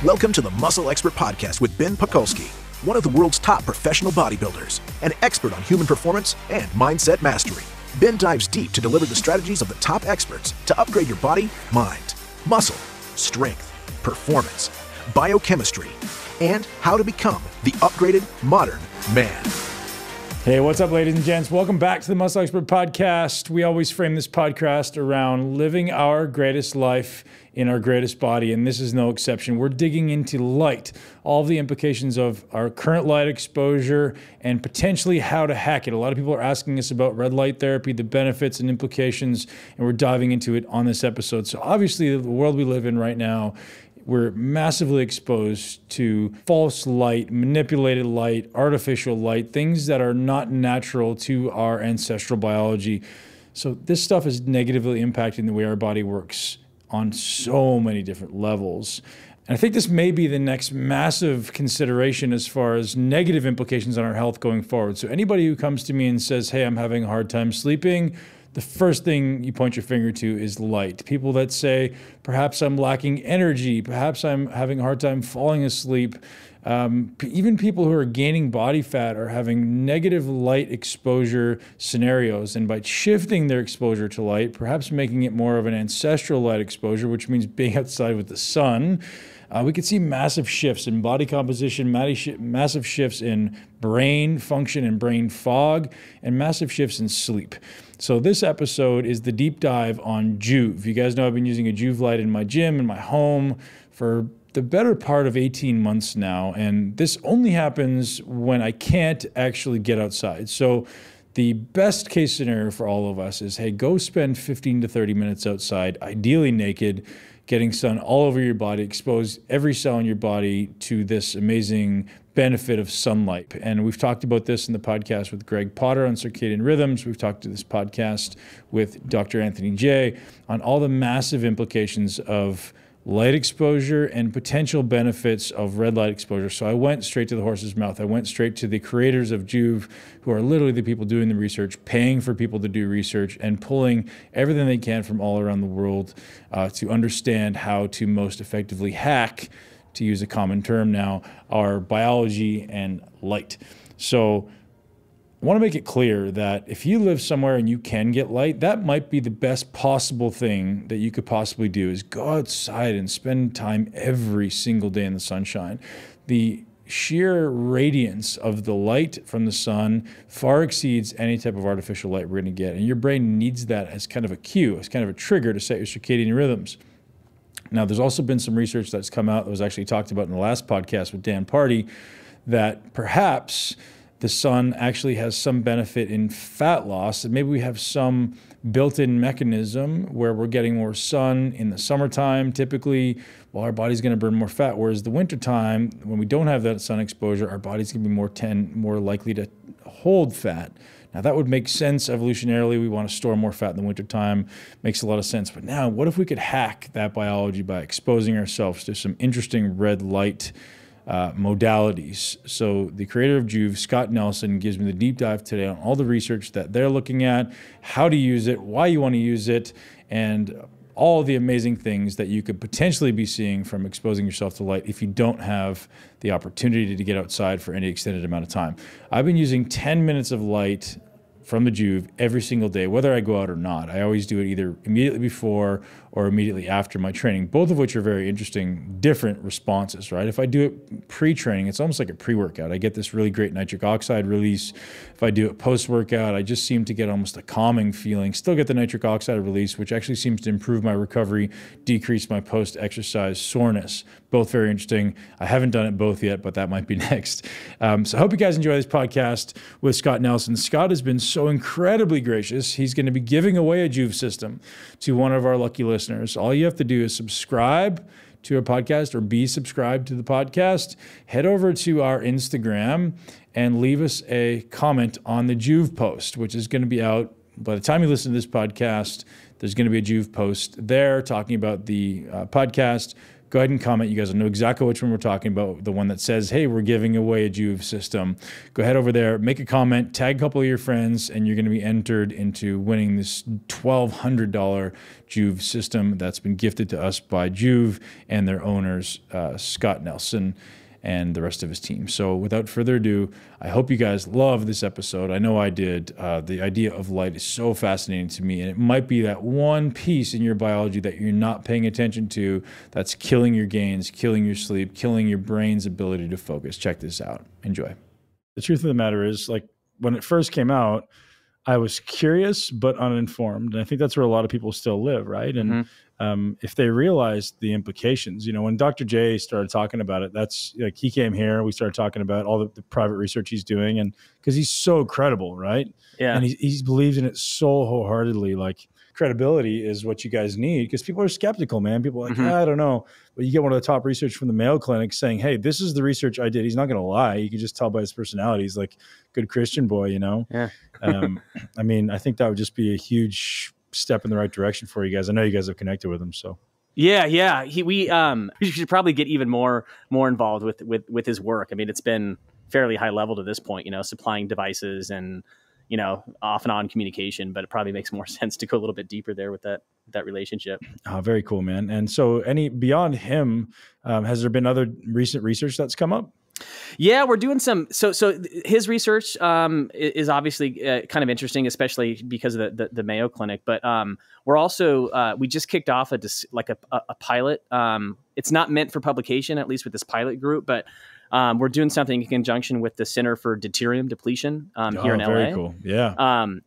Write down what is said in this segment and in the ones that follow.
Welcome to the Muscle Expert Podcast with Ben Pakulski, one of the world's top professional bodybuilders, an expert on human performance and mindset mastery. Ben dives deep to deliver the strategies of the top experts to upgrade your body, mind, muscle, strength, performance, biochemistry, and how to become the upgraded modern man. Hey, what's up, ladies and gents? Welcome back to the Muscle Expert Podcast. We always frame this podcast around living our greatest life in our greatest body, and this is no exception. We're digging into light, all of the implications of our current light exposure, and potentially how to hack it. A lot of people are asking us about red light therapy, the benefits and implications, and we're diving into it on this episode. So obviously, the world we live in right now, we're massively exposed to false light, manipulated light, artificial light, things that are not natural to our ancestral biology. So this stuff is negatively impacting the way our body works on so many different levels. And I think this may be the next massive consideration as far as negative implications on our health going forward. So anybody who comes to me and says, hey, I'm having a hard time sleeping, the first thing you point your finger to is light. People that say, perhaps I'm lacking energy, perhaps I'm having a hard time falling asleep. Even people who are gaining body fat are having negative light exposure scenarios. And by shifting their exposure to light, perhaps making it more of an ancestral light exposure, which means being outside with the sun, we could see massive shifts in body composition, massive shifts in brain function and brain fog, and massive shifts in sleep. So this episode is the deep dive on Joovv. You guys know I've been using a Joovv Light in my gym, in my home, for the better part of 18 months now, and this only happens when I can't actually get outside. So the best case scenario for all of us is, hey, go spend 15 to 30 minutes outside, ideally naked, getting sun all over your body, expose every cell in your body to this amazing benefit of sunlight. And we've talked about this in the podcast with Greg Potter on circadian rhythms. We've talked to this podcast with Dr. Anthony J on all the massive implications of light exposure and potential benefits of red light exposure. So I went straight to the horse's mouth. I went straight to the creators of Joovv, who are literally the people doing the research, paying for people to do research, and pulling everything they can from all around the world to understand how to most effectively hack, to use a common term now, our biology and light. So I want to make it clear that if you live somewhere and you can get light, that might be the best possible thing that you could possibly do, is go outside and spend time every single day in the sunshine. The sheer radiance of the light from the sun far exceeds any type of artificial light we're going to get. And your brain needs that as kind of a cue, as kind of a trigger to set your circadian rhythms. Now, there's also been some research that's come out that was actually talked about in the last podcast with Dan Party, that perhaps the sun actually has some benefit in fat loss, and maybe we have some built-in mechanism where we're getting more sun in the summertime, typically, while our body's going to burn more fat, whereas the wintertime, when we don't have that sun exposure, our body's going to be more likely to hold fat. Now, that would make sense evolutionarily. We want to store more fat in the wintertime. Makes a lot of sense. But now, what if we could hack that biology by exposing ourselves to some interesting red light modalities? So the creator of Joovv, Scott Nelson, gives me the deep dive today on all the research that they're looking at, how to use it, why you want to use it, and all the amazing things that you could potentially be seeing from exposing yourself to light if you don't have the opportunity to get outside for any extended amount of time. I've been using 10 minutes of light from the Joovv every single day, whether I go out or not. I always do it either immediately before or immediately after my training, both of which are very interesting, different responses, right? If I do it pre-training, it's almost like a pre-workout. I get this really great nitric oxide release. If I do it post-workout, I just seem to get almost a calming feeling, still get the nitric oxide release, which actually seems to improve my recovery, decrease my post-exercise soreness. Both very interesting. I haven't done it both yet, but that might be next. So I hope you guys enjoy this podcast with Scott Nelson. Scott has been so incredibly gracious. He's going to be giving away a Joovv system to one of our lucky listeners. All you have to do is subscribe to our podcast or be subscribed to the podcast. Head over to our Instagram and leave us a comment on the Joovv post, which is going to be out by the time you listen to this podcast. There's going to be a Joovv post there talking about the podcast. go ahead and comment. You guys will know exactly which one we're talking about. The one that says, hey, we're giving away a Joovv system. Go ahead over there, make a comment, tag a couple of your friends, and you're going to be entered into winning this $1,200 Joovv system that's been gifted to us by Joovv and their owners, Scott Nelson and the rest of his team. So without further ado, I hope you guys love this episode. I know I did. The idea of light is so fascinating to me, and it might be that one piece in your biology that you're not paying attention to that's killing your gains, killing your sleep, killing your brain's ability to focus. Check this out. Enjoy. The truth of the matter is, like, when it first came out, I was curious but uninformed. And I think that's where a lot of people still live, right? And if they realized the implications, when Dr. J started talking about it, that's like, he came here, we started talking about all the private research he's doing, and because he's so credible, right? Yeah. And he believes in it so wholeheartedly. Like, credibility is what you guys need, because people are skeptical, man. People are like, I don't know. But you get one of the top research from the Mayo Clinic saying, hey, this is the research I did. He's not going to lie. You can just tell by his personality. He's like good Christian boy, Yeah. I mean, I think that would just be a huge step in the right direction for you guys. I know you guys have connected with him, so. Yeah. We should probably get even more involved with his work. I mean, it's been fairly high level to this point, supplying devices and, off and on communication, but it probably makes more sense to go a little bit deeper there with that relationship. Oh, very cool, man. And so beyond him, has there been other recent research that's come up? Yeah, we're doing some. So his research is obviously kind of interesting, especially because of the Mayo Clinic. But we're also we just kicked off a pilot. It's not meant for publication, at least with this pilot group, but we're doing something in conjunction with the Center for Deuterium Depletion here in LA. Very cool. Yeah. I'm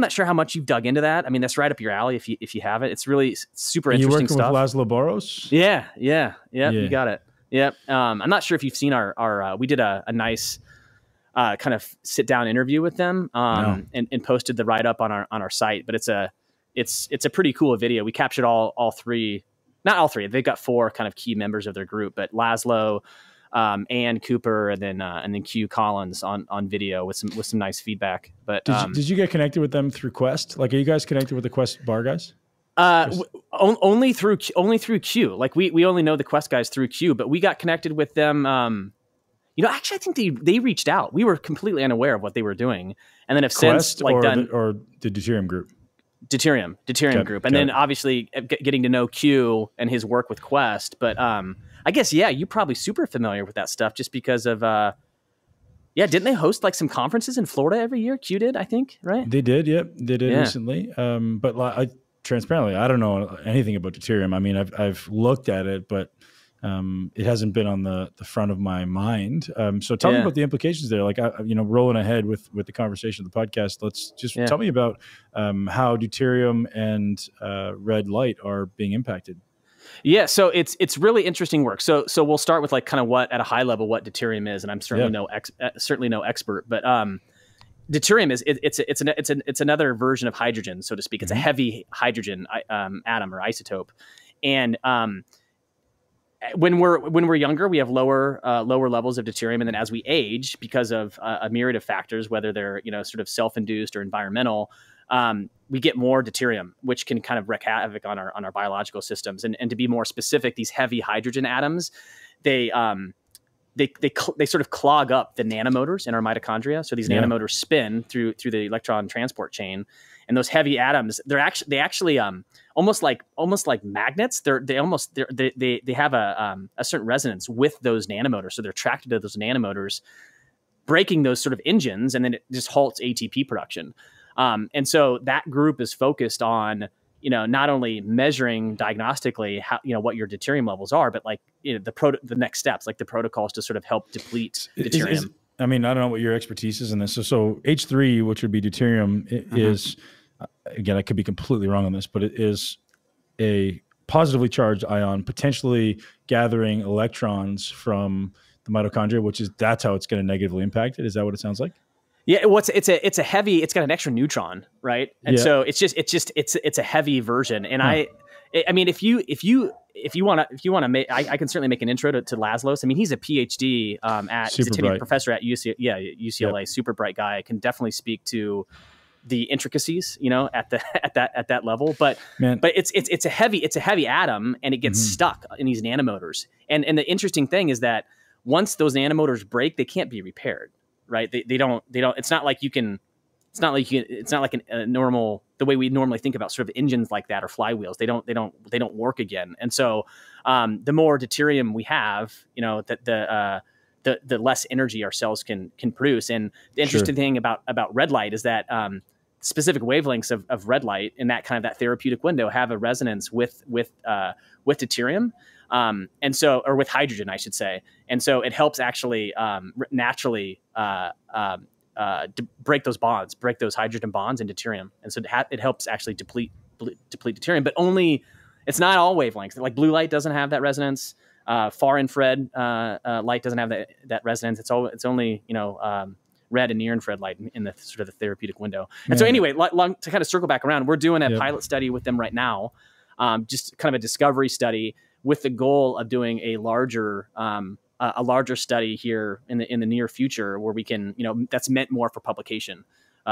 not sure how much you've dug into that. I mean, that's right up your alley if you have it. It's really super interesting stuff. You working with Laszlo Boros? Yeah. You got it. Yep. I'm not sure if you've seen our we did a nice kind of sit down interview with them and posted the write up on our site, but it's a pretty cool video. We captured all three, not all three. They've got 4 kind of key members of their group, but Laszlo, Ann Cooper, and then Q Collins on video with some nice feedback. But did you get connected with them through Quest? Like, are you guys connected with the Quest bar guys? Only through Q. Like, we only know the Quest guys through Q, but we got connected with them. Actually, I think they reached out. We were completely unaware of what they were doing, and then have Quest since done the Deuterium group. Deuterium group, and then obviously getting to know Q and his work with Quest. But I guess you're probably super familiar with that stuff just because of didn't they host like some conferences in Florida every year? Q did, I think, right? They did, yep, they did recently. But transparently, I don't know anything about Deuterium. I mean, I've looked at it, but it hasn't been on the front of my mind. So tell me about the implications there. Like, rolling ahead with the conversation of the podcast, let's just tell me about how Deuterium and red light are being impacted. Yeah, so it's really interesting work. So we'll start with like kind of what at a high level what Deuterium is, and I'm certainly no expert, but Deuterium is it's another version of hydrogen, so to speak. It's a heavy hydrogen atom or isotope, and when we're younger, we have lower levels of deuterium, and then as we age, because of a myriad of factors, whether they're sort of self-induced or environmental, we get more deuterium, which can kind of wreak havoc on our biological systems. And to be more specific, these heavy hydrogen atoms, they sort of clog up the nanomotors in our mitochondria. So these nanomotors spin through the electron transport chain, and those heavy atoms, they actually almost like magnets. They have a certain resonance with those nanomotors, so they're attracted to those nanomotors, breaking those sort of engines, and then it just halts ATP production. And so that group is focused on not only measuring diagnostically how what your deuterium levels are, but like the next steps, like the protocols to sort of help deplete deuterium. I mean, I don't know what your expertise is in this. So H3, which would be deuterium, is, again, I could be completely wrong on this, but it is a positively charged ion, potentially gathering electrons from the mitochondria, that's how it's going to negatively impact it. Is that what it sounds like? Yeah, it's a heavy. It's got an extra neutron, right? And so it's a heavy version. And I mean, if you want to make, I can certainly make an intro to Laszlo. I mean, he's a PhD he's a tenured professor at UCLA, super bright guy. I can definitely speak to the intricacies, at that level. But it's a heavy atom, and it gets stuck in these nanomotors. And the interesting thing is that once those nanomotors break, they can't be repaired, right? They don't. It's not like a normal, the way we normally think about sort of engines like that or flywheels. They don't work again. And so the more deuterium we have, the less energy our cells can produce. And the interesting thing about red light is that specific wavelengths of red light in that kind of that therapeutic window have a resonance with deuterium. And so, or with hydrogen, I should say. And so it helps actually naturally break those bonds, break those hydrogen bonds in deuterium. And so it helps actually deplete deuterium, but only, it's not all wavelengths. Like blue light doesn't have that resonance. Far infrared light doesn't have that resonance. It's only red and near infrared light in the sort of the therapeutic window. And so anyway, to kind of circle back around, we're doing a pilot study with them right now, just kind of a discovery study with the goal of doing a larger study here in the near future, where we can, that's meant more for publication,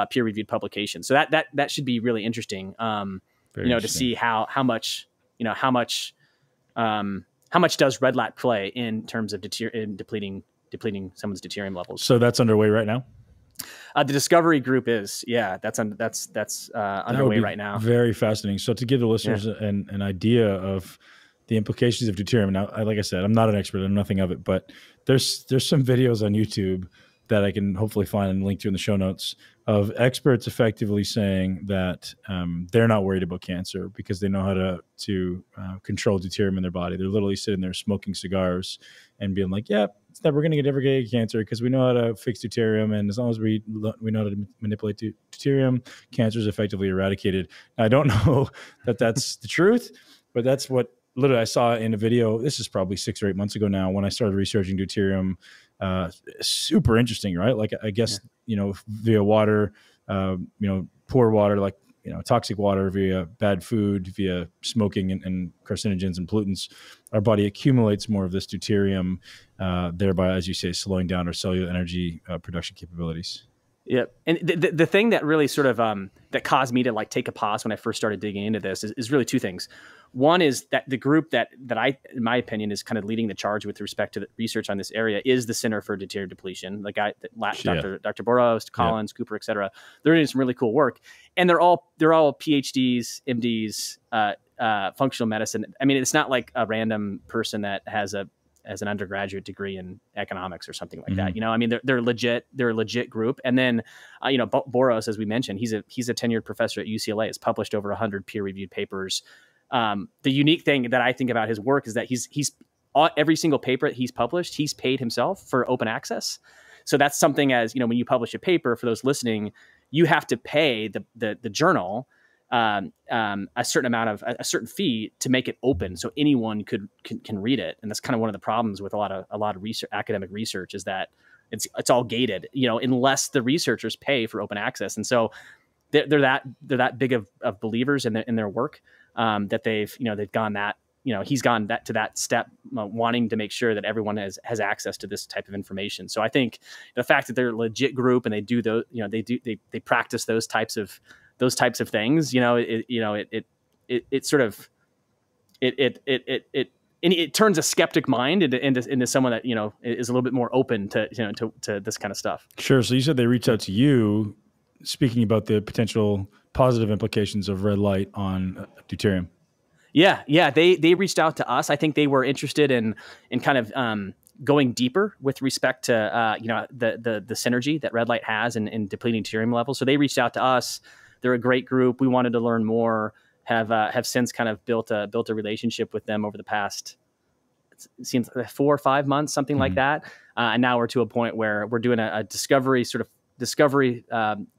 peer-reviewed publication. So that should be really interesting, interesting. To see how much does red light play in terms of depleting someone's deuterium levels. So that's underway right now? The discovery group is, that's underway right now. Very fascinating. So to give the listeners an idea of the implications of deuterium. Now, like I said, I'm not an expert. I know nothing of it, but there's some videos on YouTube that I can hopefully find and link to in the show notes of experts effectively saying that they're not worried about cancer because they know how to control deuterium in their body. They're literally sitting there smoking cigars and being like, yeah, it's never going to get cancer because we know how to fix deuterium. And as long as we know how to manipulate deuterium, cancer is effectively eradicated. Now, I don't know that that's the truth, but that's what literally I saw in a video. This is probably 6 or 8 months ago now when I started researching deuterium. Super interesting, right? Like, I guess, via water, poor water, like, toxic water, via bad food, via smoking and carcinogens and pollutants, our body accumulates more of this deuterium, thereby, as you say, slowing down our cellular energy production capabilities. Yeah. And the thing that really sort of that caused me to like take a pause when I first started digging into this is really two things. One is that the group that I, in my opinion, is kind of leading the charge with respect to the research on this area is the Center for Deuterium Depletion. The guy, Dr. Boros, Collins, Cooper, et cetera. They're doing some really cool work, and they're all PhDs, MDs, functional medicine. I mean, it's not like a random person that has an undergraduate degree in economics or something like that. I mean, they're legit. They're a legit group. And then, Boros, as we mentioned, he's a tenured professor at UCLA. Has published over 100 peer-reviewed papers. The unique thing that I think about his work is that he's every single paper that he's published, he's paid himself for open access. So that's something, as when you publish a paper, for those listening, you have to pay the journal a certain amount of a certain fee to make it open, so anyone can read it. And that's kind of one of the problems with a lot of research, academic research, is that it's all gated, unless the researchers pay for open access. And so they're that big of believers in their work, that they've gone that, he's gone to that step, wanting to make sure that everyone has access to this type of information. So I think the fact that they're a legit group and they do those, they practice those types of things, it turns a skeptic mind into someone that, is a little bit more open to this kind of stuff. Sure. So you said they reached out to you speaking about the potential positive implications of red light on deuterium. Yeah. They reached out to us. I think they were interested in kind of going deeper with respect to the synergy that red light has in depleting deuterium levels. So they reached out to us. They're a great group. We wanted to learn more. Have since kind of built a relationship with them over the past, it seems, 4 or 5 months, something like that. And now we're to a point where we're doing a discovery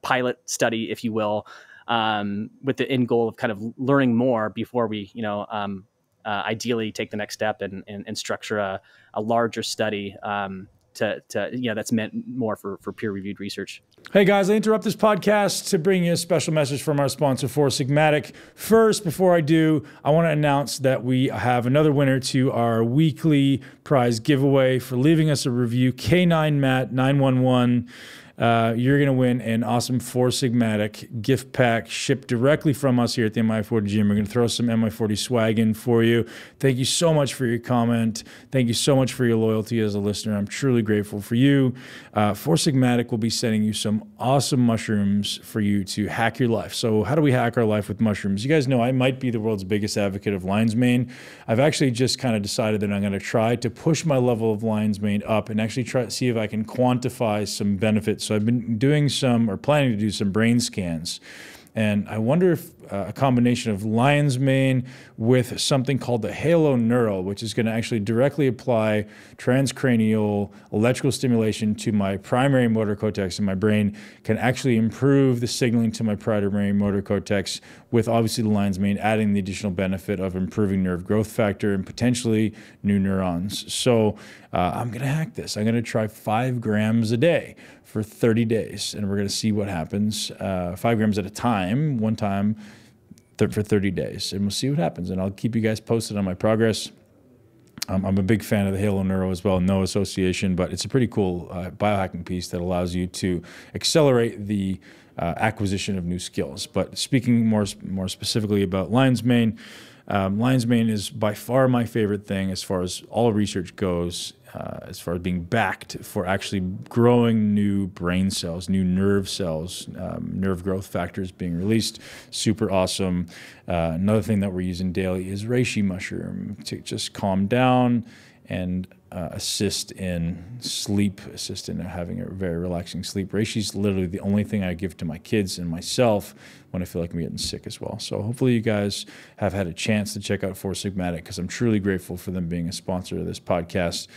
pilot study, if you will, with the end goal of kind of learning more before we, ideally take the next step and structure a larger study that's meant more for peer-reviewed research. Hey guys, I interrupt this podcast to bring you a special message from our sponsor, Four Sigmatic. First, before I do, I want to announce that we have another winner to our weekly prize giveaway for leaving us a review, K9Matt911. you're going to win an awesome Four Sigmatic gift pack shipped directly from us here at the MI40 Gym. We're going to throw some MI40 swag in for you. Thank you so much for your comment. Thank you so much for your loyalty as a listener. I'm truly grateful for you. Four Sigmatic will be sending you some awesome mushrooms for you to hack your life. So how do we hack our life with mushrooms? You guys know I might be the world's biggest advocate of lion's mane. I've actually just kind of decided that I'm going to try to push my level of lion's mane up and actually try to see if I can quantify some benefits. So I've been doing some, or planning to do some brain scans. And I wonder if a combination of lion's mane with something called the halo neural, which is going to actually directly apply transcranial electrical stimulation to my primary motor cortex in my brain, can actually improve the signaling to my primary motor cortex, with obviously the lion's mane adding the additional benefit of improving nerve growth factor and potentially new neurons. So I'm going to hack this. I'm going to try 5 grams a day for 30 days, and we're going to see what happens. 5 grams at a time, one time, for 30 days, and we'll see what happens. And I'll keep you guys posted on my progress. I'm a big fan of the Halo Neuro as well, no association, but it's a pretty cool biohacking piece that allows you to accelerate the acquisition of new skills. But speaking more specifically about lion's mane is by far my favorite thing as far as all research goes, as far as being backed for actually growing new brain cells, new nerve cells, nerve growth factors being released. Super awesome. Another thing that we're using daily is reishi mushroom to just calm down and assist in sleep, assist in having a very relaxing sleep. Reishi is literally the only thing I give to my kids and myself when I feel like I'm getting sick as well. So hopefully you guys have had a chance to check out Four Sigmatic, because I'm truly grateful for them being a sponsor of this podcast.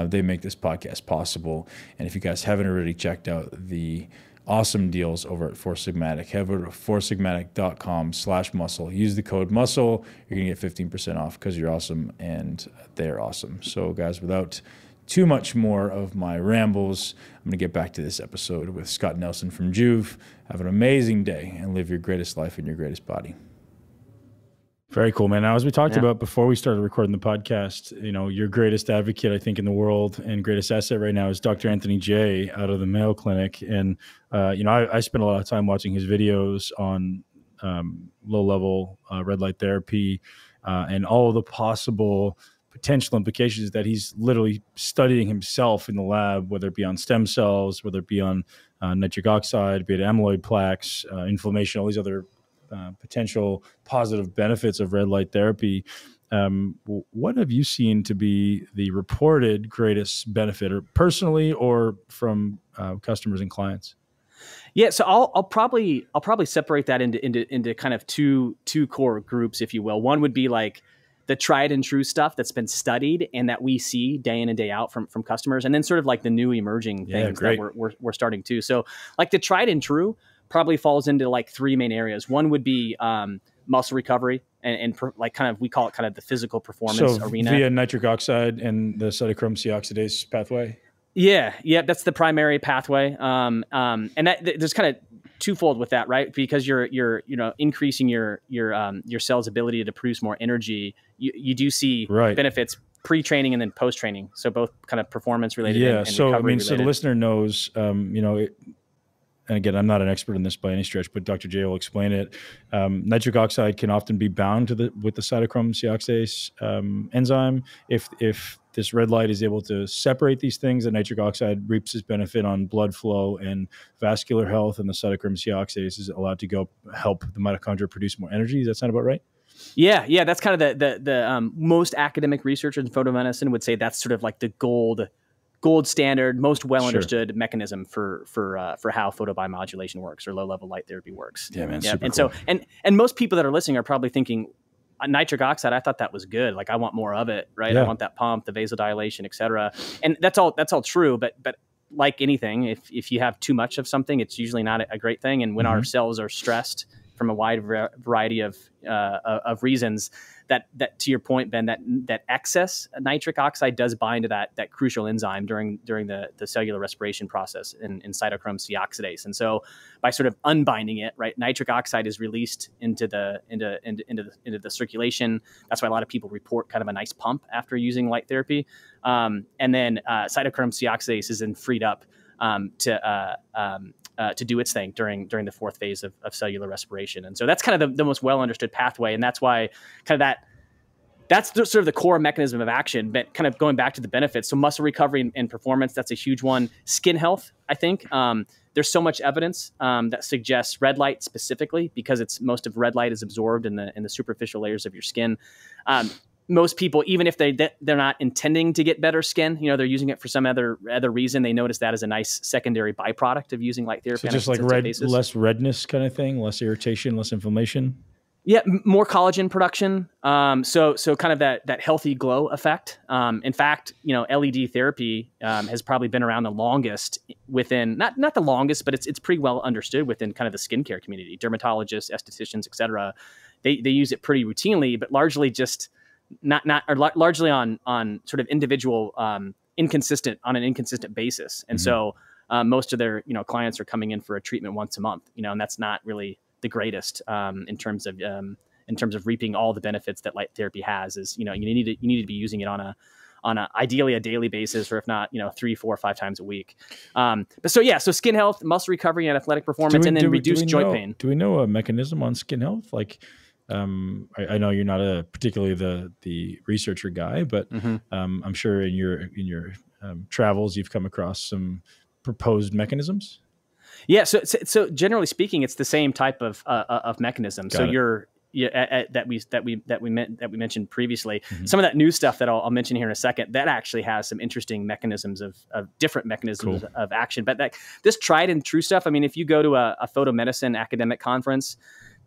They make this podcast possible. And if you guys haven't already checked out the awesome deals over at Four Sigmatic, head over to foursigmatic.com/muscle. Use the code MUSCLE. You're going to get 15% off because you're awesome and they're awesome. So guys, without too much more of my rambles, I'm going to get back to this episode with Scott Nelson from Joovv. Have an amazing day and live your greatest life in your greatest body. Very cool, man. Now, as we talked about before we started recording the podcast, you know, your greatest advocate, I think, in the world and greatest asset right now is Dr. Anthony J. out of the Mayo Clinic. And, you know, I spend a lot of time watching his videos on low-level red light therapy and all of the possible potential implications that he's literally studying himself in the lab, whether it be on stem cells, whether it be on nitric oxide, be it amyloid plaques, inflammation, all these other potential positive benefits of red light therapy. What have you seen to be the reported greatest benefit, or personally or from customers and clients? Yeah, so I'll probably separate that into kind of two core groups, if you will. One would be like the tried and true stuff that's been studied and that we see day in and day out from customers, and then sort of like the new emerging things that we're starting to. So like the tried and true probably falls into like 3 main areas. One would be muscle recovery and like kind of, we call it kind of the physical performance arena. Via nitric oxide and the cytochrome C oxidase pathway. Yeah, that's the primary pathway. And that, there's kind of twofold with that, right? Because you're increasing your cell's ability to produce more energy. You do see benefits pre-training and then post-training. So both kind of performance related. Yeah. And so I mean, related. so the listener knows, and again, I'm not an expert in this by any stretch, but Dr. J will explain it. Nitric oxide can often be bound with the cytochrome C oxidase enzyme. If this red light is able to separate these things, the nitric oxide reaps its benefit on blood flow and vascular health, and the cytochrome C oxidase is allowed to go help the mitochondria produce more energy. Does that sound about right? Yeah, that's kind of the most academic researchers in photomedicine would say that's sort of like the gold standard, most well understood mechanism for how photobiomodulation works or low level light therapy works. Yeah, man. Super and cool. So and most people that are listening are probably thinking, nitric oxide, I thought that was good. Like I want more of it, right? Yeah. I want that pump, the vasodilation, et cetera. And that's all true. But like anything, if you have too much of something, it's usually not a great thing. And when our cells are stressed from a wide variety of reasons, that to your point, Ben, that excess nitric oxide does bind to that crucial enzyme during the cellular respiration process in cytochrome C oxidase. And so by sort of unbinding it, right, nitric oxide is released into the circulation. That's why a lot of people report kind of a nice pump after using light therapy. And then cytochrome C oxidase is then freed up to do its thing during the fourth phase of cellular respiration. And so that's kind of the most well understood pathway, and that's why kind of that's sort of the core mechanism of action. But kind of going back to the benefits, so muscle recovery and performance, that's a huge one. Skin health, I think. There's so much evidence that suggests red light specifically, because most of red light is absorbed in the superficial layers of your skin. Most people, even if they're not intending to get better skin, they're using it for some other reason, they notice that as a nice secondary byproduct of using light therapy. So just like less redness kind of thing, less irritation, less inflammation. Yeah, more collagen production. So kind of that healthy glow effect. In fact, LED therapy has probably been around the longest within, not the longest, but it's pretty well understood within kind of the skincare community. Dermatologists, estheticians, et cetera. They use it pretty routinely, but largely just largely on sort of individual on an inconsistent basis. And so most of their clients are coming in for a treatment once a month, and that's not really the greatest in terms of reaping all the benefits that light therapy has. Is you need to be using it on a ideally a daily basis, or if not 3, 4, 5 times a week. So skin health, muscle recovery, and athletic performance, and then reduce joint pain. Do we know a mechanism on skin health? Like, I know you're not particularly the researcher guy, but I'm sure in your travels you've come across some proposed mechanisms. Yeah. So generally speaking, it's the same type of mechanism. That we mentioned previously. Some of that new stuff that I'll mention here in a second, that actually has some interesting mechanisms of different mechanisms of action. But this tried and true stuff. I mean, if you go to a photomedicine academic conference,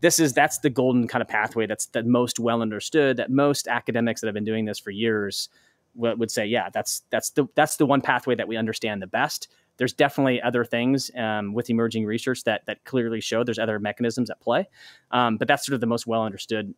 that's the golden kind of pathway. That's the most well understood, that most academics that have been doing this for years would say, yeah, that's the one pathway that we understand the best. There's definitely other things with emerging research that clearly show there's other mechanisms at play, but that's sort of the most well understood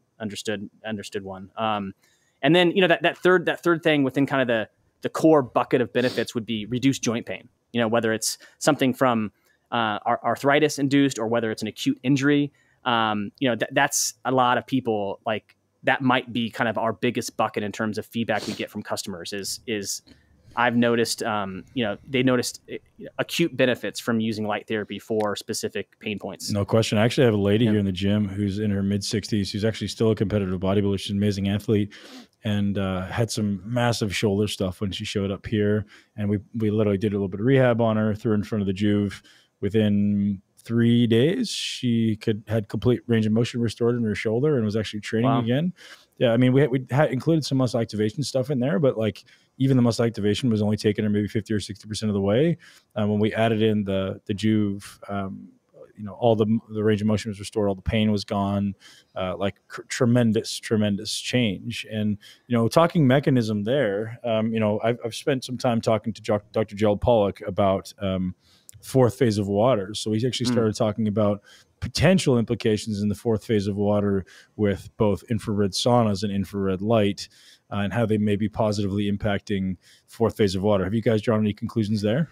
one. And then that third thing within kind of the core bucket of benefits would be reduced joint pain. Whether it's something from arthritis induced, or whether it's an acute injury. That's a lot of people, like, that might be kind of our biggest bucket in terms of feedback we get from customers is I've noticed, they noticed acute benefits from using light therapy for specific pain points. No question. I actually have a lady here in the gym who's in her mid-60s, who's actually still a competitive bodybuilder. She's an amazing athlete, and had some massive shoulder stuff when she showed up here. And we literally did a little bit of rehab on her, threw her in front of the Joovv. Within 3 days, she had complete range of motion restored in her shoulder and was actually training again. Yeah, I mean, we had included some muscle activation stuff in there, but like even the muscle activation was only taking her maybe 50 or 60% of the way. When we added in the Joovv, all the range of motion was restored, all the pain was gone, tremendous change. And, talking mechanism there, I've spent some time talking to Dr. Joovv Pollock about fourth phase of water. So we actually started talking about potential implications in the fourth phase of water with both infrared saunas and infrared light, and how they may be positively impacting fourth phase of water. Have you guys drawn any conclusions there,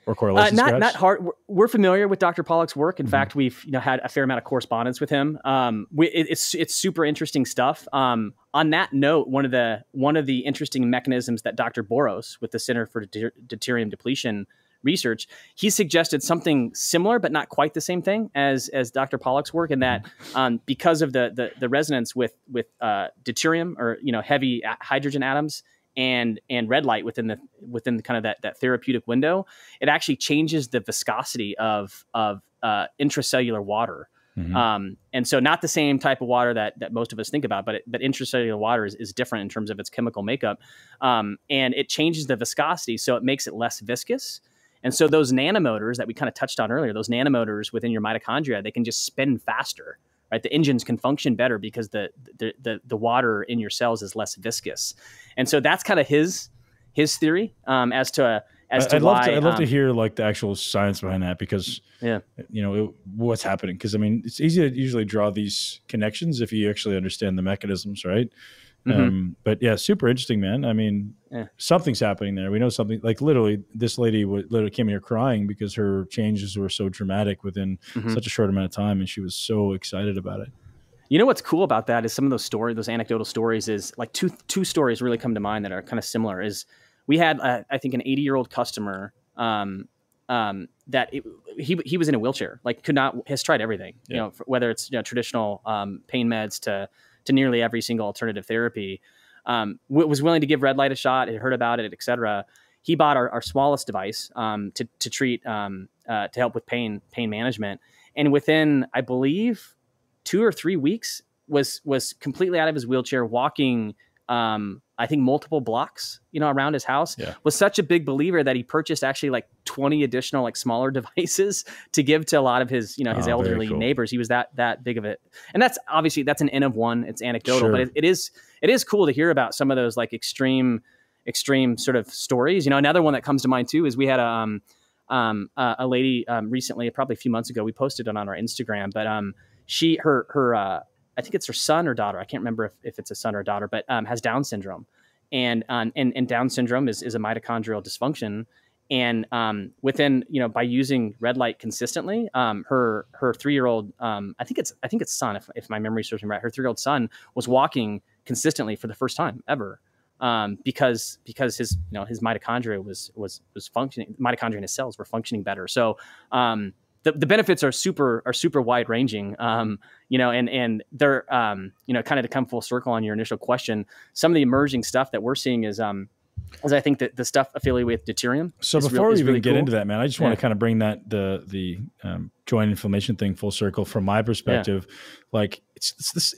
or correlations? Not hard. We're familiar with Dr. Pollock's work. In fact, we've had a fair amount of correspondence with him. It's super interesting stuff. On that note, one of the interesting mechanisms that Dr. Boros with the Center for Deuterium Depletion research, he suggested something similar, but not quite the same thing as Dr. Pollock's work, in that because of the resonance with deuterium, or heavy hydrogen atoms, and red light within the kind of that therapeutic window, it actually changes the viscosity of intracellular water. And so not the same type of water that most of us think about, but intracellular water is different in terms of its chemical makeup, and it changes the viscosity, so it makes it less viscous. And so those nanomotors that we kind of touched on earlier, those nanomotors within your mitochondria, they can just spin faster, right? The engines can function better because the water in your cells is less viscous. And so that's kind of his theory as to why. I'd love to hear like the actual science behind that, because what's happening. Because I mean, it's easy to usually draw these connections if you actually understand the mechanisms, right? But yeah, super interesting, man. I mean, something's happening there. We know something. Like literally, this lady literally came here crying because her changes were so dramatic within such a short amount of time, and she was so excited about it. You know what's cool about that is some of those stories, those anecdotal stories, is like two stories really come to mind that are kind of similar. Is we had I think an 80-year-old customer he was in a wheelchair, like has tried everything, you know, whether it's, you know, traditional pain meds to nearly every single alternative therapy. Was willing to give red light a shot, had heard about it, et cetera. He bought our smallest device to treat to help with pain management, and within, I believe, 2 or 3 weeks was completely out of his wheelchair, walking I think multiple blocks, you know, around his house. Was such a big believer that he purchased actually like 20 additional, like, smaller devices to give to a lot of his, you know, his elderly neighbors. He was that big of it. And that's obviously, that's an N of one. It's anecdotal, but it is cool to hear about some of those like extreme sort of stories. You know, another one that comes to mind too is we had a lady recently, probably a few months ago. We posted it on our Instagram, but her I think it's her son or daughter. I can't remember if it's a son or a daughter, but has Down syndrome, and Down syndrome is a mitochondrial dysfunction. And within, you know, by using red light consistently, her 3-year-old, I think it's son, if my memory serves me right, her 3-year-old son was walking consistently for the first time ever, because his, you know, his mitochondria was functioning, mitochondria in his cells were functioning better. So the benefits are super wide ranging, you know, and they're, you know, kind of to come full circle on your initial question, some of the emerging stuff that we're seeing is I think that the stuff affiliated with deuterium. So before we even get into that, man, I just want to kind of bring that the joint inflammation thing full circle from my perspective. Like it's this,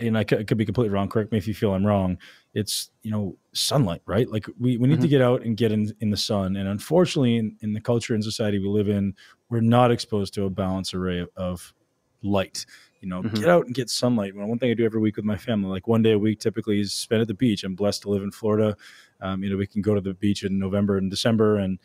and I could be completely wrong. Correct me if you feel I'm wrong. It's, you know, sunlight, right? Like we need to get out and get in the sun. And unfortunately, in the culture and society we live in, we're not exposed to a balanced array of light. You know, get out and get sunlight. Well, one thing I do every week with my family, like one day a week typically, is spent at the beach. I'm blessed to live in Florida. You know, we can go to the beach in November and December and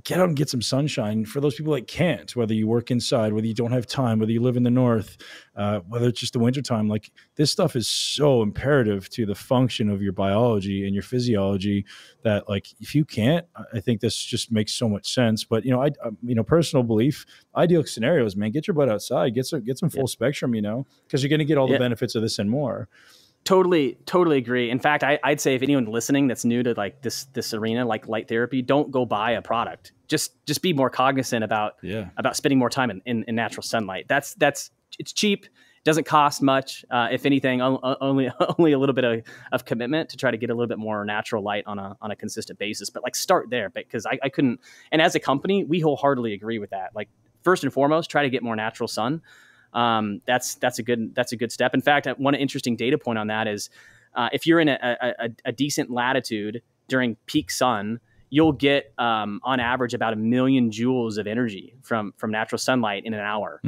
get out and get some sunshine. For those people that can't, whether you work inside, whether you don't have time, whether you live in the north, whether it's just the wintertime, like this stuff is so imperative to the function of your biology and your physiology that, like, if you can't, I think this just makes so much sense. But, you know, you know, personal belief, ideal scenarios, man, get your butt outside, get some full spectrum, you know, because you're going to get all the benefits of this and more. Totally agree. In fact, I'd say if anyone listening that's new to like this arena, like light therapy, don't go buy a product. Just be more cognizant about spending more time in natural sunlight. It's cheap, doesn't cost much. If anything, only a little bit of commitment to try to get a little bit more natural light on a consistent basis. But like start there, because I couldn't. And as a company, we wholeheartedly agree with that. Like first and foremost, try to get more natural sun. That's a good step. In fact, one interesting data point on that is, if you're in a decent latitude during peak sun, you'll get, on average, about 1 million joules of energy from natural sunlight in an hour.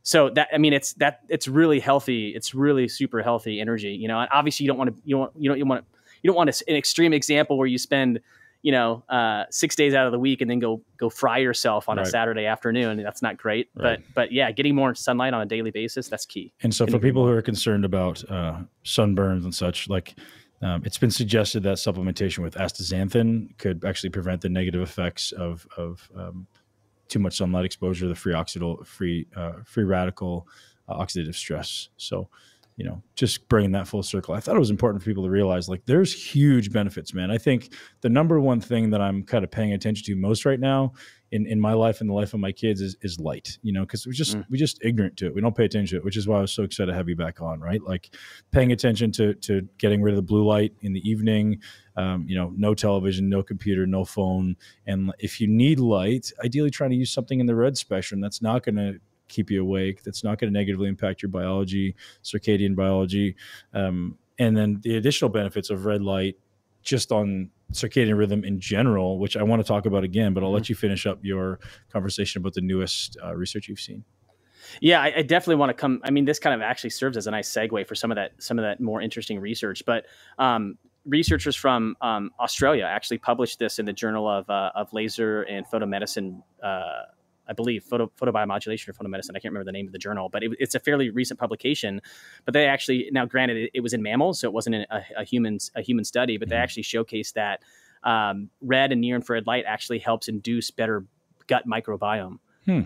So that, I mean, it's really healthy. It's really super healthy energy, you know, and obviously you don't want an extreme example where you spend, you know, 6 days out of the week and then go fry yourself on a Saturday afternoon. That's not great. But yeah, getting more sunlight on a daily basis, that's key. And so for people who are concerned about sunburns and such, like it's been suggested that supplementation with astaxanthin could actually prevent the negative effects of too much sunlight exposure, the free radical oxidative stress. So, you know, just bringing that full circle. I thought it was important for people to realize, like, there's huge benefits, man. I think the number one thing that I'm kind of paying attention to most right now in my life and the life of my kids is light, you know, because we just ignorant to it. We don't pay attention to it, which is why I was so excited to have you back on, right? Like paying attention to getting rid of the blue light in the evening, you know, no television, no computer, no phone. And if you need light, ideally trying to use something in the red spectrum that's not going to keep you awake, that's not going to negatively impact your biology, circadian biology. And then the additional benefits of red light just on circadian rhythm in general, which I want to talk about again, but I'll let you finish up your conversation about the newest research you've seen. Yeah, I definitely want to come. I mean, this kind of actually serves as a nice segue for some of that more interesting research. But researchers from Australia actually published this in the Journal of Laser and Photomedicine. I believe photobiomodulation or photomedicine. I can't remember the name of the journal, but it's a fairly recent publication. But they actually, now granted, it was in mammals, so it wasn't a human study, but they actually showcased that red and near infrared light actually helps induce better gut microbiome,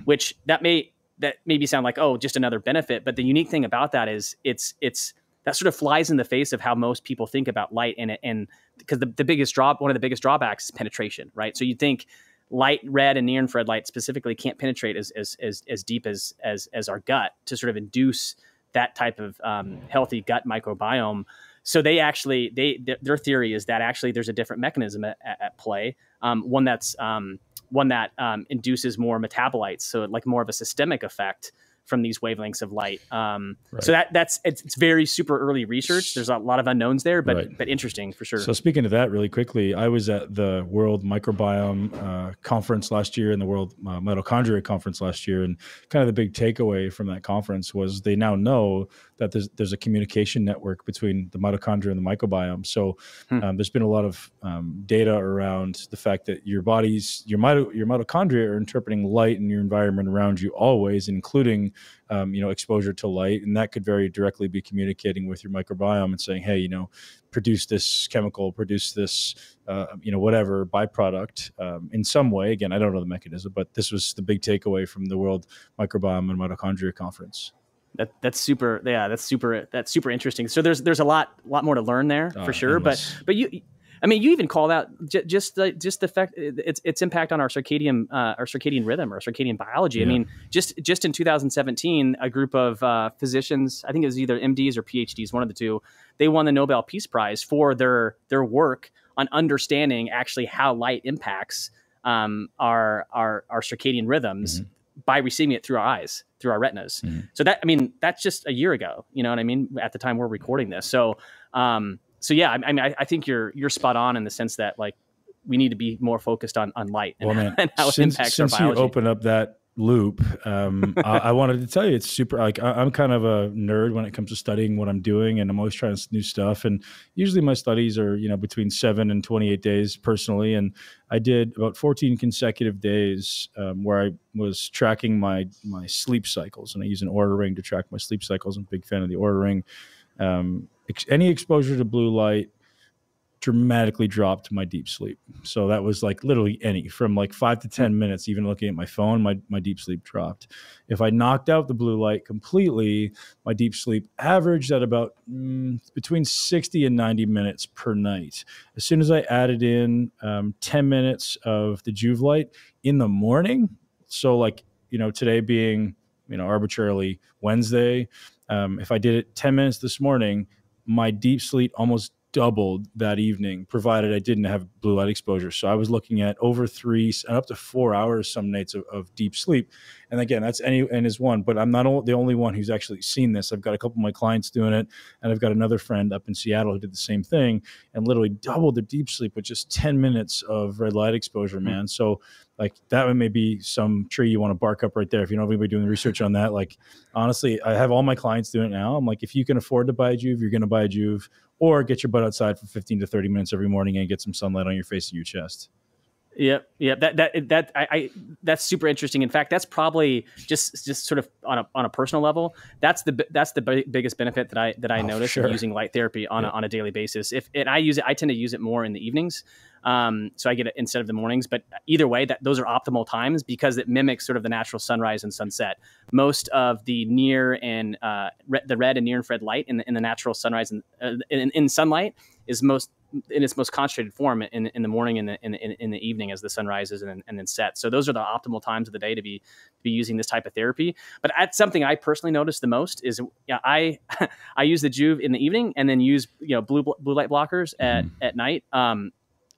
which that maybe sound like, oh, just another benefit. But the unique thing about that is it's that sort of flies in the face of how most people think about light, and because one of the biggest drawbacks is penetration, right? So you'd think light, red and near infrared light specifically can't penetrate as deep as our gut to sort of induce that type of healthy gut microbiome. So they actually, their theory is that actually there's a different mechanism at play, one that induces more metabolites, so like more of a systemic effect from these wavelengths of light. So it's very super early research. There's a lot of unknowns there, but interesting for sure. So speaking of that really quickly, I was at the World Microbiome Conference last year and the World Mitochondria Conference last year. And kind of the big takeaway from that conference was they now know that there's a communication network between the mitochondria and the microbiome. So there's been a lot of data around the fact that your mitochondria are interpreting light in your environment around you always, including exposure to light, and that could very directly be communicating with your microbiome and saying, hey, produce this chemical, produce this, whatever byproduct in some way. Again, I don't know the mechanism, but this was the big takeaway from the World Microbiome and Mitochondria Conference. That's super interesting. So there's a lot more to learn there for sure. Endless. But you even called out just the fact its impact on our circadian rhythm or circadian biology. Yeah. I mean, just in 2017, a group of physicians, I think it was either MDs or PhDs, one of the two, they won the Nobel Peace Prize for their work on understanding actually how light impacts our circadian rhythms by receiving it through our eyes, through our retinas. So that's just a year ago. You know what I mean? At the time we're recording this, so. Yeah, I think you're spot on in the sense that like we need to be more focused on light and how it impacts our biology. Since you open up that loop, I wanted to tell you it's super. Like I'm kind of a nerd when it comes to studying what I'm doing, and I'm always trying new stuff. And usually my studies are between 7 and 28 days personally. And I did about 14 consecutive days where I was tracking my sleep cycles, and I use an Oura ring to track my sleep cycles. I'm a big fan of the Oura ring. Any exposure to blue light dramatically dropped my deep sleep. So that was like literally from like 5 to 10 minutes, even looking at my phone, my deep sleep dropped. If I knocked out the blue light completely, my deep sleep averaged at about between 60 and 90 minutes per night. As soon as I added in 10 minutes of the Joovv Light in the morning, so like, today being, arbitrarily Wednesday, if I did it 10 minutes this morning, my deep sleep almost doubled that evening, provided I didn't have blue light exposure. So I was looking at over 3 and up to 4 hours some nights of deep sleep. And again, that's N is one, but I'm not the only one who's actually seen this. I've got a couple of my clients doing it, and I've got another friend up in Seattle who did the same thing and literally doubled their deep sleep with just 10 minutes of red light exposure, man. So like that may be some tree you want to bark up right there. If you know anybody doing the research on that, like honestly, I have all my clients doing it now. I'm like, if you can afford to buy a Joovv, you're going to buy a Joovv, or get your butt outside for 15 to 30 minutes every morning and get some sunlight on your face and your chest. Yep. That's super interesting. In fact, that's probably just sort of on a personal level. That's the biggest benefit that I notice in using light therapy on a daily basis. I tend to use it more in the evenings. So I get it instead of the mornings, but either way, those are optimal times because it mimics sort of the natural sunrise and sunset. Most of the near and the red and near infrared light in the natural sunrise and in sunlight is in its most concentrated form in the morning and in the evening as the sun rises and then sets. So those are the optimal times of the day to be using this type of therapy. But that's something I personally notice the most is I use the Joovv in the evening and then use blue light blockers at night.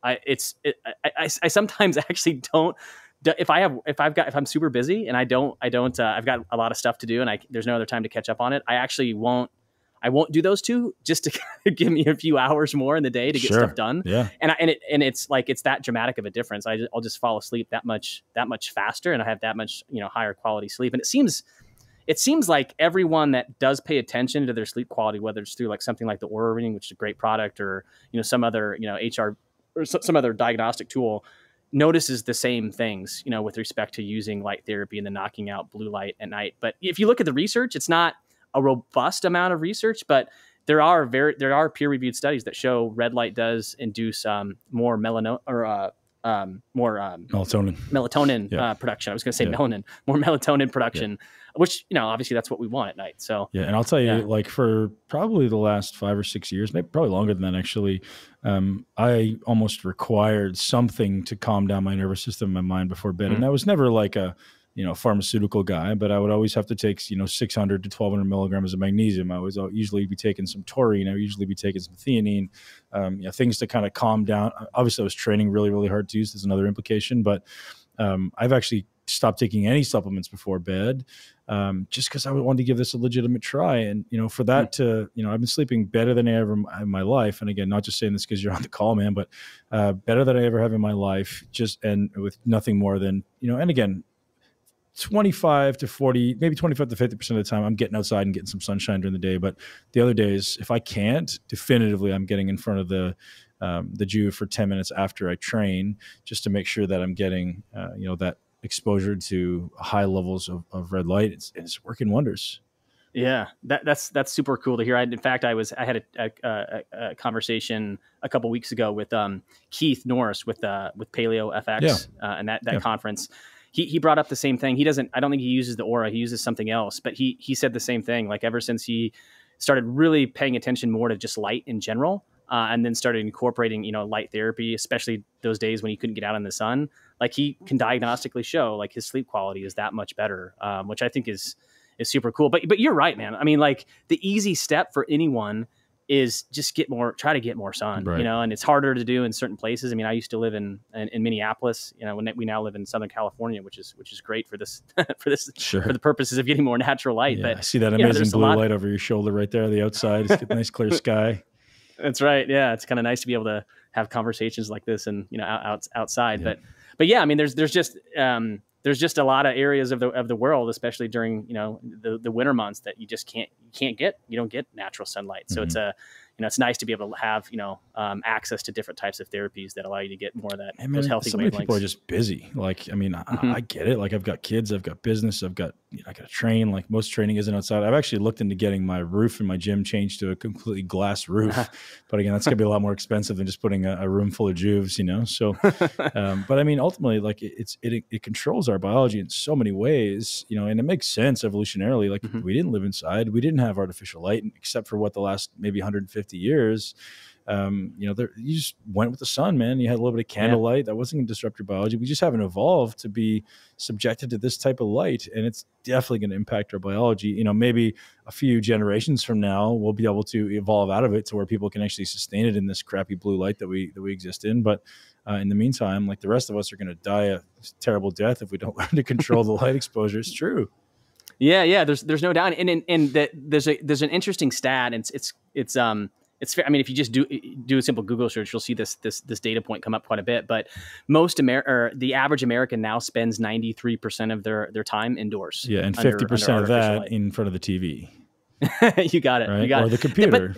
I sometimes actually don't. If I'm super busy and I've got a lot of stuff to do and there's no other time to catch up on it, I won't do those two just to give me a few hours more in the day to get stuff done. Yeah. And it's like, it's that dramatic of a difference. I'll just fall asleep that much faster and I have that much, higher quality sleep. And it seems like everyone that does pay attention to their sleep quality, whether it's through like something like the Oura Ring, which is a great product, or, some other, HR or some other diagnostic tool, notices the same things, with respect to using light therapy and then knocking out blue light at night. But if you look at the research, it's not a robust amount of research, but there are peer-reviewed studies that show red light does induce more melatonin production. I was going to say melanin, more melatonin production, which, obviously that's what we want at night. So yeah, and I'll tell you, like for probably the last 5 or 6 years, maybe probably longer than that actually, I almost required something to calm down my nervous system and my mind before bed. And I was never like a pharmaceutical guy, but I would always have to take 600 to 1200 milligrams of magnesium. I would usually be taking some taurine. I would usually be taking some theanine, things to kind of calm down. Obviously, I was training really, really hard too. So there's another implication, but I've actually stopped taking any supplements before bed, just because I wanted to give this a legitimate try. And, for that to, I've been sleeping better than I ever in my life. And again, not just saying this because you're on the call, man, but better than I ever have in my life, and with nothing more than, and again, 25 to 40, maybe 25 to 50% of the time, I'm getting outside and getting some sunshine during the day. But the other days, if I can't, definitively, I'm getting in front of the Joovv for 10 minutes after I train, just to make sure that I'm getting, that exposure to high levels of red light. It's working wonders. Yeah, that's super cool to hear. In fact, I had a conversation a couple weeks ago with Keith Norris with Paleo FX and that conference. He brought up the same thing. I don't think he uses the Aura. He uses something else, but he said the same thing. Like ever since he started really paying attention more to just light in general, and then started incorporating, light therapy, especially those days when he couldn't get out in the sun, like he can diagnostically show like his sleep quality is that much better, which I think is super cool. But you're right, man. I mean, like the easy step for anyone is just try to get more sun, right. And it's harder to do in certain places. I mean, I used to live in Minneapolis, when we now live in Southern California, which is great for this, Sure. for the purposes of getting more natural light. Yeah, but I see that amazing blue light over your shoulder right there, the outside. It's a nice clear sky. That's right. Yeah. It's kind of nice to be able to have conversations like this and, outside, but yeah, I mean, there's just a lot of areas of the world, especially during, the winter months, that you just you don't get natural sunlight. So it's nice to be able to have, access to different types of therapies that allow you to get more of that, those healthy so many wavelengths. people are just busy. Like, I mean, I get it. Like I've got kids, I've got business, I got to train. Like most training isn't outside. I've actually looked into getting my roof in my gym changed to a completely glass roof. But again, that's gonna be a lot more expensive than just putting a room full of Joovvs, So, but I mean, ultimately, like it controls our biology in so many ways, and it makes sense evolutionarily. Like we didn't live inside, we didn't have artificial light except for the last maybe 150 years. You just went with the sun, man. You had a little bit of candlelight that wasn't going to disrupt your biology. We just haven't evolved to be subjected to this type of light, and it's definitely going to impact our biology. Maybe a few generations from now, we'll be able to evolve out of it to where people can actually sustain it in this crappy blue light that we exist in. But in the meantime, like the rest of us are going to die a terrible death if we don't learn to control the light exposure. It's true. Yeah. There's no doubt. And that there's an interesting stat. And it's fair. I mean, if you just do a simple Google search, you'll see this data point come up quite a bit. But the average American now spends 93% of their time indoors. Yeah, and 50% of that light. In front of the TV. You got it. Right? You got or the computer.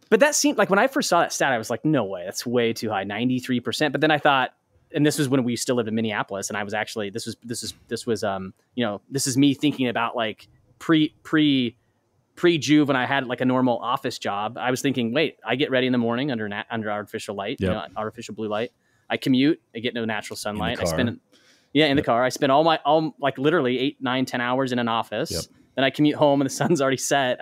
But that seemed like when I first saw that stat, I was like, no way, that's way too high, 93%. But then I thought, and this was when we still lived in Minneapolis, and I was actually this is me thinking about like pre-Joovv when I had like a normal office job. I was thinking, wait, I get ready in the morning under artificial light, artificial blue light. I commute, I get no natural sunlight. I spend in the car. I spend all like literally 8, 9, 10 hours in an office. Yep. Then I commute home and the sun's already set.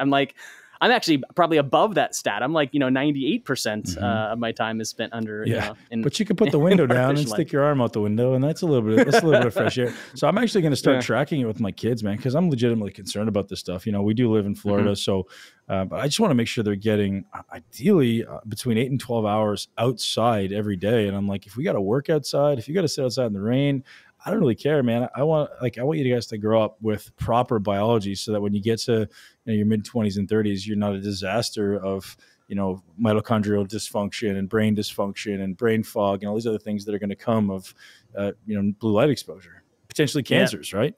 I'm actually probably above that stat. I'm like, 98% of my time is spent under, but you can put the window down and stick your arm out the window, and that's a little bit of fresh air. So I'm actually going to start tracking it with my kids, man, because I'm legitimately concerned about this stuff. We do live in Florida, so but I just want to make sure they're getting ideally between 8 and 12 hours outside every day. And I'm like, if we got to work outside, if you got to sit outside in the rain, I don't really care, man. I want you guys to grow up with proper biology so that when you get to your mid-20s and 30s, you're not a disaster of mitochondrial dysfunction and brain dysfunction and brain fog and all these other things that are going to come of blue light exposure, potentially cancers, right?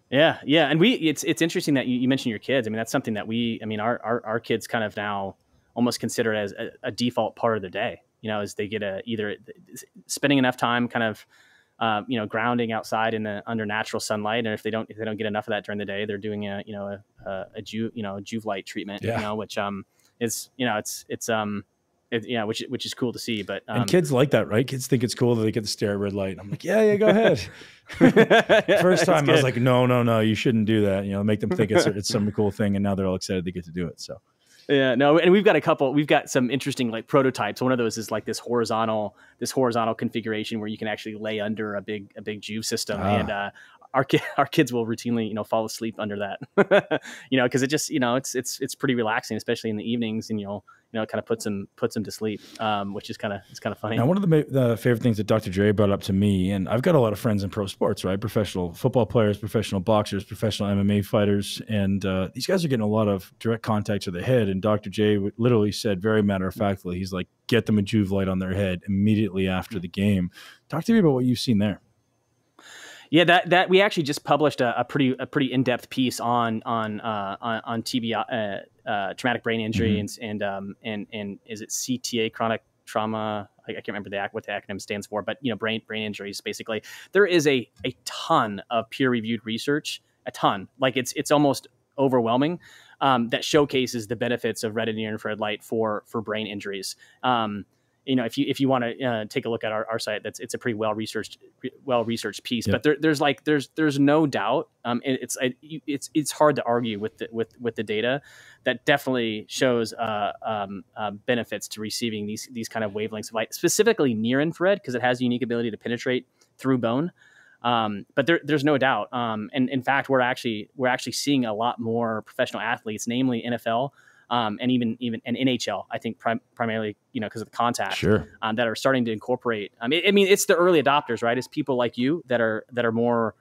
Yeah. And it's interesting that you mentioned your kids. I mean, that's something that our kids kind of now almost consider it as a default part of their day. As they get either spending enough time kind of grounding outside under natural sunlight, and if they don't get enough of that during the day, they're doing a Joovv Light treatment, which is Yeah, which is cool to see. But and kids like that, right? Kids think it's cool that they get to stare at red light. I'm like, yeah, go ahead. First time I was like, no, you shouldn't do that. Make them think it's some cool thing, and now they're all excited they get to do it. So. Yeah, no, and we've got some interesting like prototypes. One of those is like this horizontal configuration where you can actually lay under a big Joovv system, and our kids will routinely fall asleep under that, because it just it's pretty relaxing, especially in the evenings, and it kind of puts them to sleep, which is kind of funny. Now, one of the favorite things that Dr. Dre brought up to me, and I've got a lot of friends in pro sports, right? Professional football players, professional boxers, professional MMA fighters, and these guys are getting a lot of direct contact to the head. And Dr. J literally said, very matter of factly, he's like, get them a Joovv Light on their head immediately after the game. Talk to me about what you've seen there. Yeah, that we actually just published a pretty in-depth piece on TBI, traumatic brain injury, and is it CTA, chronic trauma? I can't remember what the acronym stands for, but brain injuries. Basically, there is a ton of peer-reviewed research, a ton, like it's almost overwhelming, that showcases the benefits of red and near infrared light for brain injuries. If you want to take a look at our site, it's a pretty well researched piece. Yep. But there's no doubt. It's hard to argue with the data that definitely shows benefits to receiving these kind of wavelengths of light, specifically near infrared, because it has a unique ability to penetrate through bone. But there's no doubt. And in fact, we're actually seeing a lot more professional athletes, namely NFL. And even an NHL, I think primarily, because of the contact, sure, that are starting to incorporate. I mean, it's the early adopters, right? It's people like you that are more,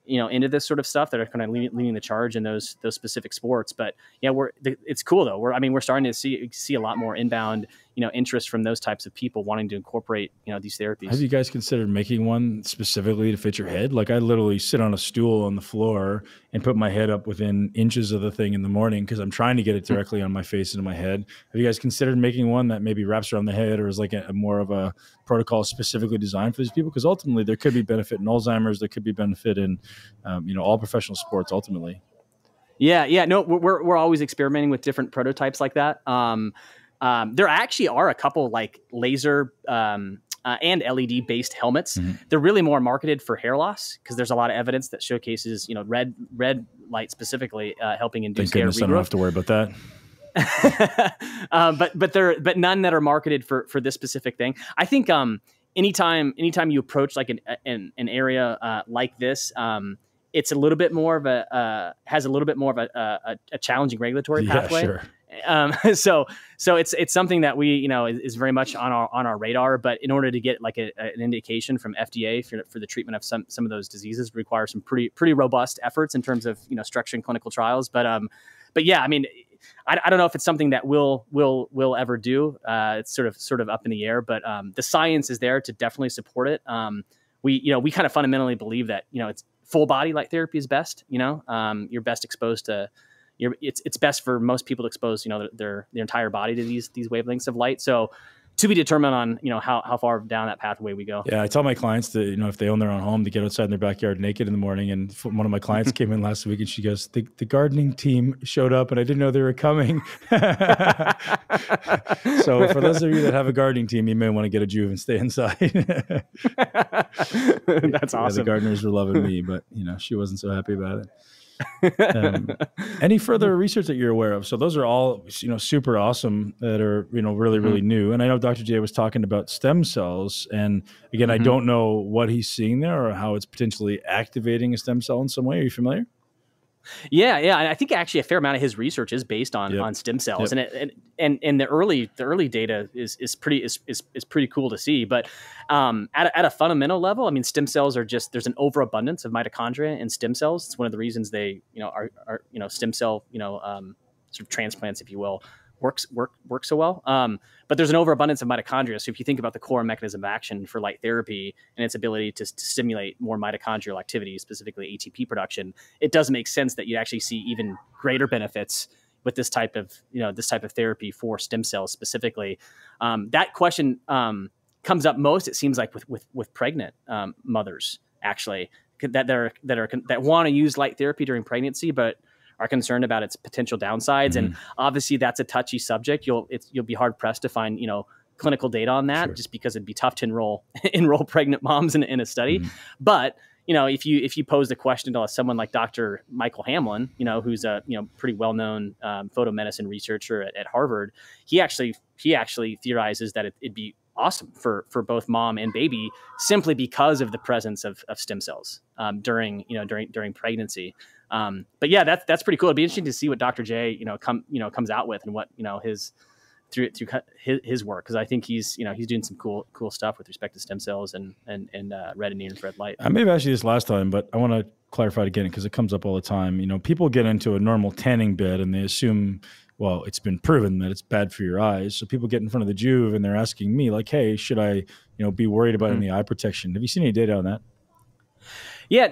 into this sort of stuff, that are kind of leading the charge in those specific sports. But yeah, it's cool though. We're starting to see a lot more inbound, interest from those types of people wanting to incorporate, these therapies. Have you guys considered making one specifically to fit your head? Like, I literally sit on a stool on the floor and put my head up within inches of the thing in the morning, because I'm trying to get it directly on my face and in my head. Have you guys considered making one that maybe wraps around the head, or is like a more of a protocol specifically designed for these people? Because ultimately there could be benefit in Alzheimer's, there could be benefit in, all professional sports ultimately. Yeah. No, we're always experimenting with different prototypes like that. There actually are a couple like laser and LED based helmets. Mm-hmm. They're really more marketed for hair loss, because there's a lot of evidence that showcases, red light specifically helping induce hair regrowth. I don't have to worry about that. but none that are marketed for this specific thing. I think anytime you approach like an area like this, it's a little bit more of has a little bit more of a challenging regulatory pathway. Sure. So it's something that we, is very much on our radar, but in order to get like an indication from FDA for the treatment of some of those diseases, require some pretty robust efforts in terms of, structuring clinical trials. But yeah, I mean, I don't know if it's something that we'll ever do. It's sort of up in the air, but the science is there to definitely support it. We kind of fundamentally believe that, it's full body light therapy is best. You're best exposed to. It's best for most people to expose, their entire body to these wavelengths of light. So, to be determined on, how far down that pathway we go. Yeah, I tell my clients to, if they own their own home, to get outside in their backyard naked in the morning. And one of my clients came in last week and she goes, the gardening team showed up and I didn't know they were coming. So for those of you that have a gardening team, you may want to get a Joovv and stay inside. That's awesome. The gardeners were loving me, but she wasn't so happy about it. Any further research that you're aware of? So those are all, super awesome, that are, really, really new. And I know Dr. J was talking about stem cells. And again, I don't know what he's seeing there or how it's potentially activating a stem cell in some way. Are you familiar? Yeah. And I think actually a fair amount of his research is based on stem cells, and the early data is pretty cool to see. But at a fundamental level, I mean, stem cells are there's an overabundance of mitochondria in stem cells. It's one of the reasons they are stem cell sort of transplants, if you will, work so well. But there's an overabundance of mitochondria. So if you think about the core mechanism of action for light therapy and its ability to stimulate more mitochondrial activity, specifically ATP production, it does make sense that you actually see even greater benefits with this type of therapy for stem cells specifically. That question comes up most, it seems like, with pregnant mothers, actually, that want to use light therapy during pregnancy, but are concerned about its potential downsides. And obviously that's a touchy subject. You'll be hard pressed to find, clinical data on that, just because it'd be tough to enroll pregnant moms in a study. But if you pose the question to someone like Dr. Michael Hamlin, who's a pretty well-known photomedicine researcher at Harvard, he actually theorizes that it'd be awesome for both mom and baby, simply because of the presence of stem cells during pregnancy. But yeah, that's pretty cool. It'd be interesting to see what Dr. J comes out with, and what his work, because I think he's doing some cool stuff with respect to stem cells and red and near infrared light. I may have asked you this last time, but I want to clarify it again because it comes up all the time. People get into a normal tanning bed and they assume, well, it's been proven that it's bad for your eyes. So people get in front of the Joovv and they're asking me like, hey, should I be worried about any eye protection? Have you seen any data on that? Yeah,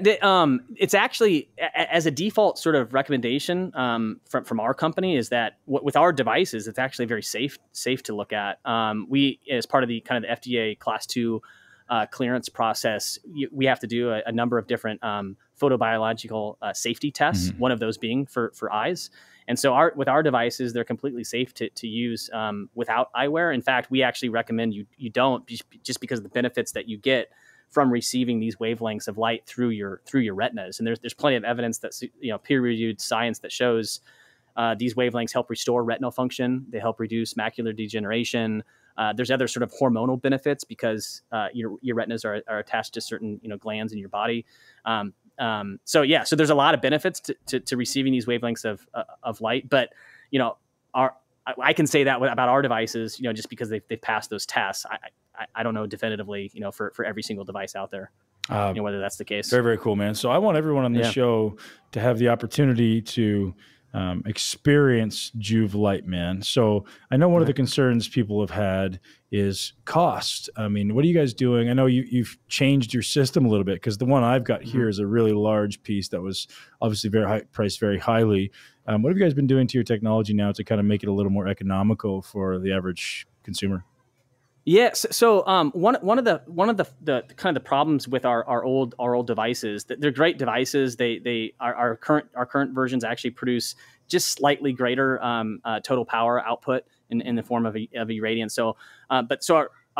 it's actually, as a default sort of recommendation from our company, is that with our devices, it's actually very safe to look at. We, as part of the kind of the FDA Class 2 clearance process, we have to do a number of different photobiological safety tests. One of those being for eyes. And so with our devices, they're completely safe to use without eyewear. In fact, we actually recommend you don't, just because of the benefits that you get from receiving these wavelengths of light through your retinas. And there's plenty of evidence that peer-reviewed science that shows these wavelengths help restore retinal function. They help reduce macular degeneration. There's other sort of hormonal benefits because your retinas are attached to certain glands in your body. So there's a lot of benefits to receiving these wavelengths of light. But I can say that about our devices, just because they've passed those tests. I don't know definitively, for every single device out there, whether that's the case. Very, very cool, man. So I want everyone on this show to have the opportunity to experience Joovv Light, man. So I know one of the concerns people have had is cost. I mean, what are you guys doing? I know you've changed your system a little bit, because the one I've got here is a really large piece that was obviously priced very highly. What have you guys been doing to your technology now to kind of make it a little more economical for the average consumer? Yes. So one of the kind of the problems with our old devices, that they're great devices. Our current versions actually produce just slightly greater total power output in the form of a radiance. So, I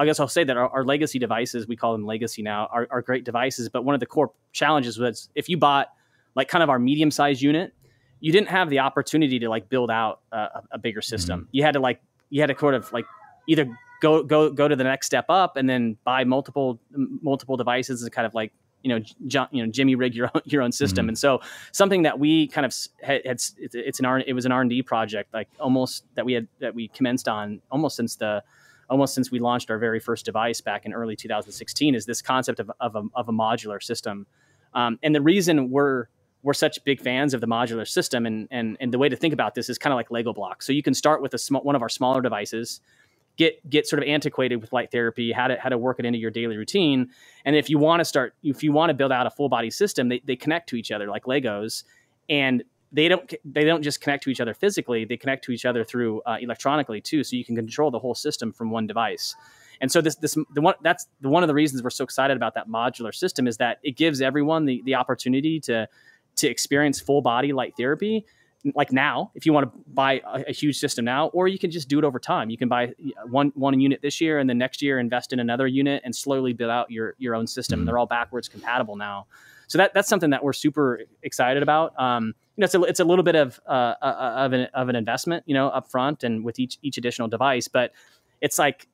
guess I'll say that our legacy devices, we call them legacy now, are great devices. But one of the core challenges was, if you bought like kind of our medium-sized unit, you didn't have the opportunity to like build out a bigger system. You had to sort of like either go to the next step up and then buy multiple devices and kind of like jimmy rig your own system. And so something that we kind of it was an R&D project, like that we commenced on almost since we launched our very first device back in early 2016, is this concept of a modular system. And the reason we're such big fans of the modular system, and the way to think about this is kind of like Lego blocks. So you can start with one of our smaller devices, get sort of antiquated with light therapy, how to work it into your daily routine. And if you want to build out a full body system, they connect to each other like Legos, and they don't just connect to each other physically, they connect to each other through electronically too. So you can control the whole system from one device. And so that's one of the reasons we're so excited about that modular system, is that it gives everyone the opportunity to experience full body light therapy. Like now, if you want to buy a huge system now, or you can just do it over time. You can buy one unit this year, and then next year invest in another unit and slowly build out your own system. And they're all backwards compatible now. So that's something that we're super excited about. It's a little bit of an investment, up front and with each additional device, but it's like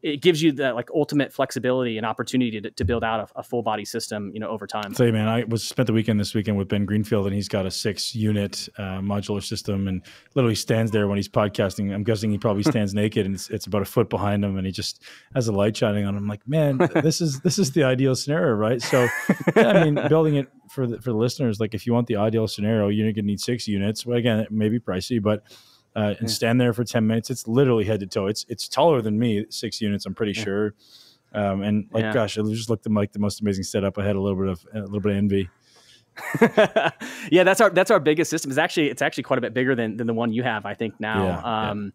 it gives you the like ultimate flexibility and opportunity to build out a full body system, over time. I'll tell you, man, I spent this weekend with Ben Greenfield, and he's got a 6-unit modular system, and literally stands there when he's podcasting. I'm guessing he probably stands naked, and it's about a foot behind him, and he just has a light shining on him. I'm like, man, this is the ideal scenario, right? So, yeah, I mean, building it for the listeners, like if you want the ideal scenario, you're going to need 6 units. Well, again, it may be pricey, but and stand there for 10 minutes. It's literally head to toe. It's taller than me, 6 units, I'm pretty sure. And gosh, it just looked like the most amazing setup. I had a little bit of envy. Yeah, that's our biggest system. It's actually quite a bit bigger than the one you have, I think now.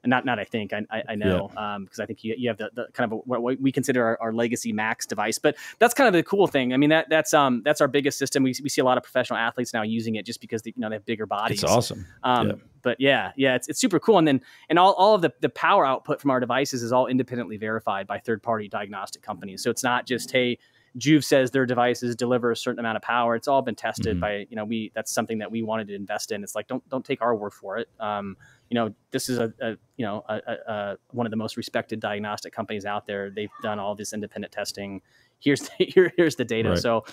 not I think I know, because I think you have the kind of what we consider our legacy max device. But that's kind of the cool thing. I mean, that's our biggest system. We see a lot of professional athletes now using it just because they have bigger bodies. It's awesome. But it's super cool. And all of the power output from our devices is all independently verified by third-party diagnostic companies. So it's not just, hey, Joovv says their devices deliver a certain amount of power. It's all been tested by, that's something that we wanted to invest in. It's like, don't take our word for it. This is one of the most respected diagnostic companies out there. They've done all this independent testing. Here's the data. Right. So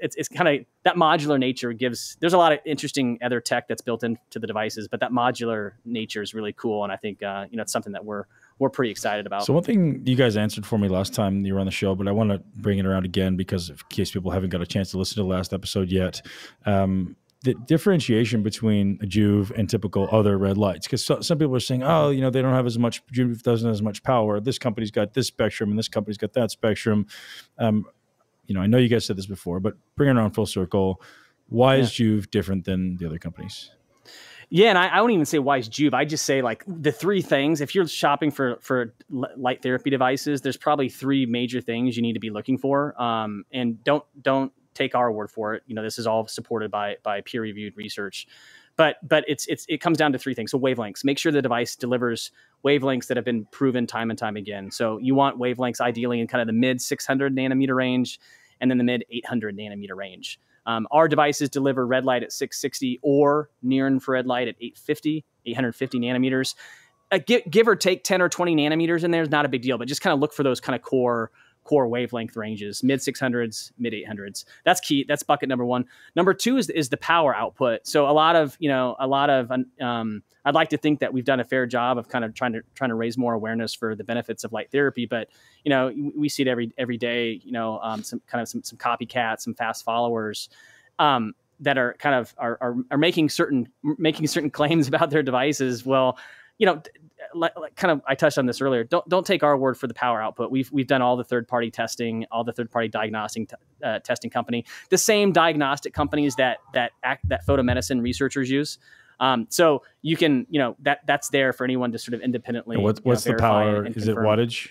it's kind of that modular nature there's a lot of interesting other tech that's built into the devices, but that modular nature is really cool. And I think, it's something that we're pretty excited about. So one thing you guys answered for me last time you were on the show, but I want to bring it around again because in case people haven't got a chance to listen to the last episode yet, the differentiation between a Joovv and typical other red lights, because some people are saying, oh, they don't have as much, Joovv doesn't have as much power. This company's got this spectrum and this company's got that spectrum. I know you guys said this before, but bring it around full circle. Why is Joovv different than the other companies? Yeah, and I won't even say why is Joovv. I just say like the three things. If you're shopping for light therapy devices, there's probably three major things you need to be looking for. And don't take our word for it. This is all supported by peer-reviewed research. But it comes down to three things. So wavelengths. Make sure the device delivers wavelengths that have been proven time and time again. So you want wavelengths ideally in kind of the mid 600 nanometer range and then the mid 800 nanometer range. Our devices deliver red light at 660 or near infrared light at 850 nanometers. Give or take 10 or 20 nanometers in there is not a big deal, but just kind of look for those kind of core wavelength ranges, mid 600s, mid 800s. That's key. That's bucket number one. Number two is the power output. So I'd like to think that we've done a fair job of kind of trying to raise more awareness for the benefits of light therapy. But, we see it every day, some copycats, some fast followers, that are kind of are making certain claims about their devices. Well, I touched on this earlier. Don't take our word for the power output. We've done all the third-party testing, all the third-party diagnostic testing company, the same diagnostic companies that photomedicine researchers use. So you can, that's there for anyone to sort of independently. What's the power? Is it wattage?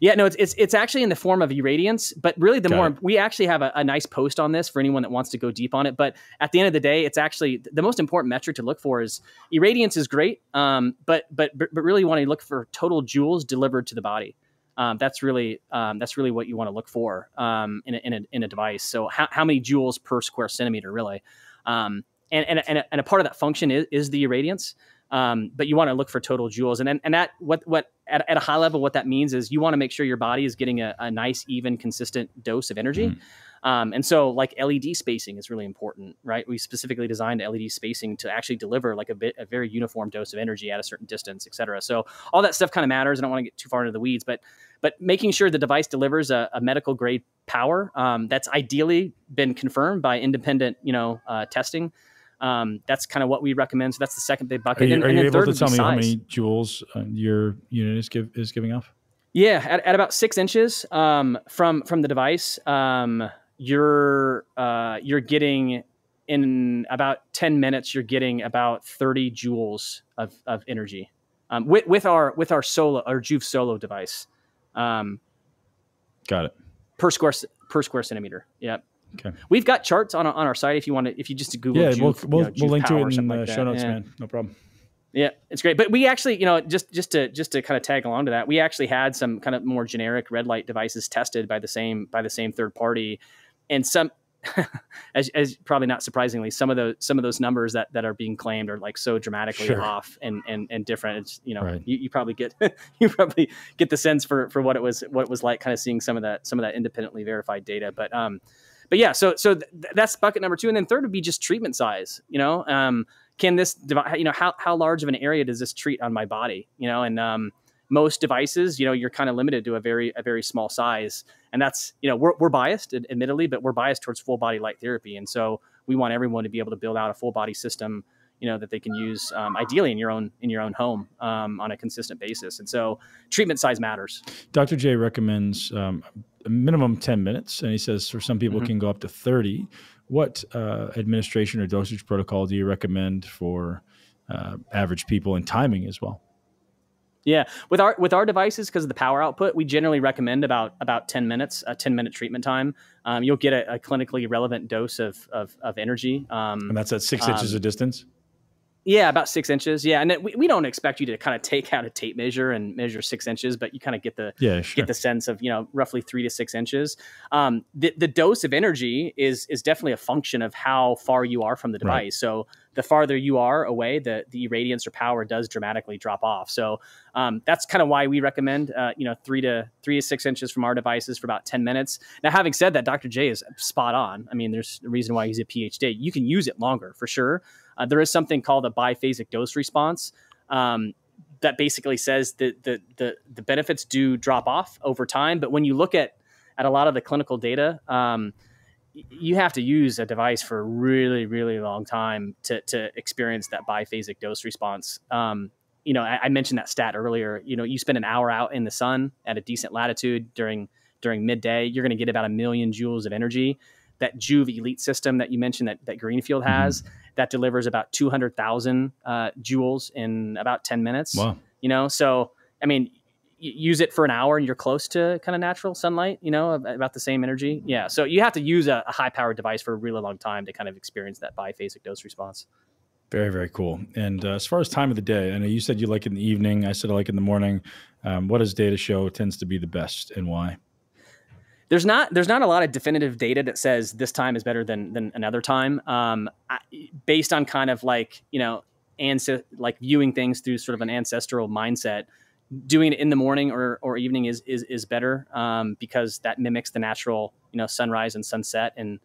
Yeah, no, it's actually in the form of irradiance, but really we actually have a nice post on this for anyone that wants to go deep on it. But at the end of the day, it's actually the most important metric to look for is irradiance is great. But really you want to look for total joules delivered to the body. That's really what you want to look for, in a device. So how many joules per square centimeter really? And a part of that function is the irradiance. But you want to look for total joules, and that what at a high level, what that means is you want to make sure your body is getting a nice, even, consistent dose of energy. And so like LED spacing is really important, right? We specifically designed LED spacing to actually deliver like a very uniform dose of energy at a certain distance, et cetera. So all that stuff kind of matters. I don't want to get too far into the weeds, but making sure the device delivers a medical grade power, that's ideally been confirmed by independent, testing. That's kind of what we recommend. So that's the second big bucket. Are you able to tell me how many joules your unit is giving off? Yeah, at about 6 inches from the device, you're getting, in about 10 minutes, you're getting about 30 joules of energy with our Joovv Solo device. Got it. Per square centimeter. Yep. Okay. Kind got charts on our site if you just Google. Yeah, Joovv, we'll link to it in the like show notes, man. No problem. Yeah, it's great. But we actually, just to kind of tag along to that, we actually had some kind of more generic red light devices tested by the same third party, and some, as probably not surprisingly, some of those numbers that are being claimed are like so dramatically off and different. It's, right. you probably get the sense for what it was like, kind of seeing some of that independently verified data, But yeah, so that's bucket number two, and then third would be just treatment size. Can this device, how large of an area does this treat on my body? And most devices, you're kind of limited to a very small size, and that's, we're biased, admittedly, but we're biased towards full body light therapy, and so we want everyone to be able to build out a full body system, that they can use ideally in your own home on a consistent basis, and so treatment size matters. Dr. J recommends a minimum 10 minutes, and he says for some people can go up to 30. What administration or dosage protocol do you recommend for average people in timing as well. Yeah, with our devices, because of the power output, we generally recommend about 10 minutes, a 10-minute treatment time. You'll get a clinically relevant dose of energy. And that's at 6 inches of distance? Yeah, about 6 inches. Yeah, and we don't expect you to kind of take out a tape measure and measure 6 inches, but you kind of get the sense of, roughly 3 to 6 inches. The dose of energy is definitely a function of how far you are from the device. Right. So the farther you are away, the irradiance or power does dramatically drop off. So that's kind of why we recommend 3 to 6 inches from our devices for about 10 minutes. Now, having said that, Dr. J is spot on. I mean, there's a reason why he's a PhD. You can use it longer for sure. There is something called a biphasic dose response that basically says that the benefits do drop off over time. But when you look at a lot of the clinical data, you have to use a device for a really, really long time to experience that biphasic dose response. I mentioned that stat earlier. You spend an hour out in the sun at a decent latitude during midday, you're going to get about 1 million joules of energy. That Joovv Light system that you mentioned that Greenfield has, that delivers about 200,000 joules in about 10 minutes. Wow. So, I mean, use it for an hour and you're close to kind of natural sunlight, about the same energy. Yeah. So you have to use a high powered device for a really long time to kind of experience that biphasic dose response. Very, very cool. And as far as time of the day, I know you said you like it in the evening. I said I like it in the morning. What does data show tends to be the best and why? There's not a lot of definitive data that says this time is better than another time. Based on kind of like, viewing things through sort of an ancestral mindset, doing it in the morning or evening is better because that mimics the natural, sunrise and sunset. And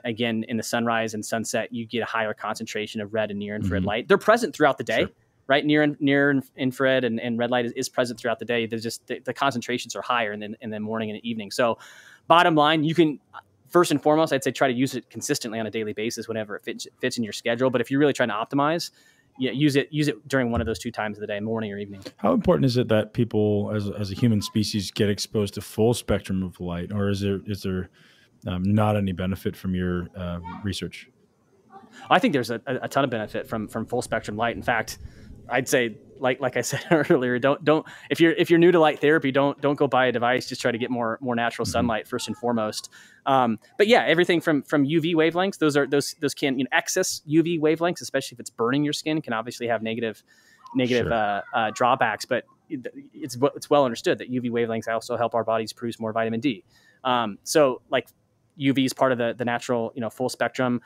again, in the sunrise and sunset, you get a higher concentration of red and near infrared light. They're present throughout the day. Sure. Right, near infrared and red light is present throughout the day. There's just the concentrations are higher in the morning and the evening. So, bottom line, you can first and foremost, I'd say try to use it consistently on a daily basis whenever it fits in your schedule. But if you're really trying to optimize, use it during one of those 2 times of the day, morning or evening. How important is it that people, as a human species, get exposed to full spectrum of light, or is there not any benefit from your research? I think there's a ton of benefit from full spectrum light. In fact, I'd say, like I said earlier, don't if you're new to light therapy, don't go buy a device. Just try to get more natural sunlight first and foremost. But yeah, everything from UV wavelengths, those can excess UV wavelengths, especially if it's burning your skin, can obviously have negative sure. Drawbacks. But it's well understood that UV wavelengths also help our bodies produce more vitamin D. So like UV is part of the natural full spectrum.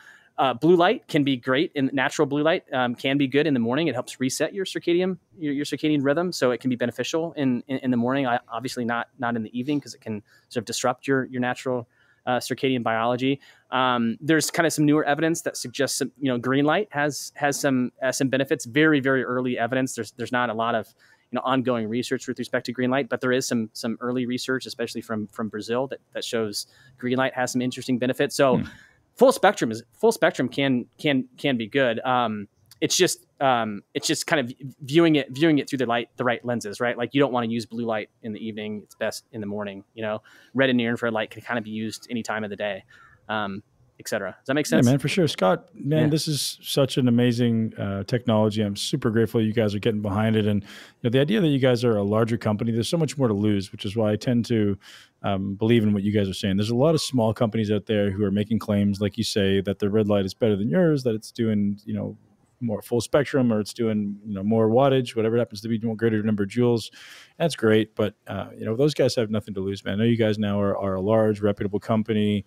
Blue light can be great, and natural blue light can be good in the morning. It helps reset your circadian rhythm, so it can be beneficial in the morning. Obviously not in the evening because it can sort of disrupt your natural circadian biology. There's kind of some newer evidence that suggests green light has some benefits. Very, very early evidence. There's not a lot of ongoing research with respect to green light, but there is some early research, especially from Brazil, that shows green light has some interesting benefits. So. Full spectrum can be good. It's just kind of viewing it through the right lenses, right? Like you don't want to use blue light in the evening. It's best in the morning. Red and near infrared light can kind of be used any time of the day, et cetera. Does that make sense? Yeah, man, for sure. Scott, man, This is such an amazing technology. I'm super grateful you guys are getting behind it. And the idea that you guys are a larger company, there's so much more to lose, which is why I tend to believe in what you guys are saying. There's a lot of small companies out there who are making claims, like you say, that the red light is better than yours, that it's doing, more full spectrum, or it's doing, more wattage, whatever it happens to be, more greater number of joules. That's great. But, those guys have nothing to lose, man. I know you guys now are a large, reputable company,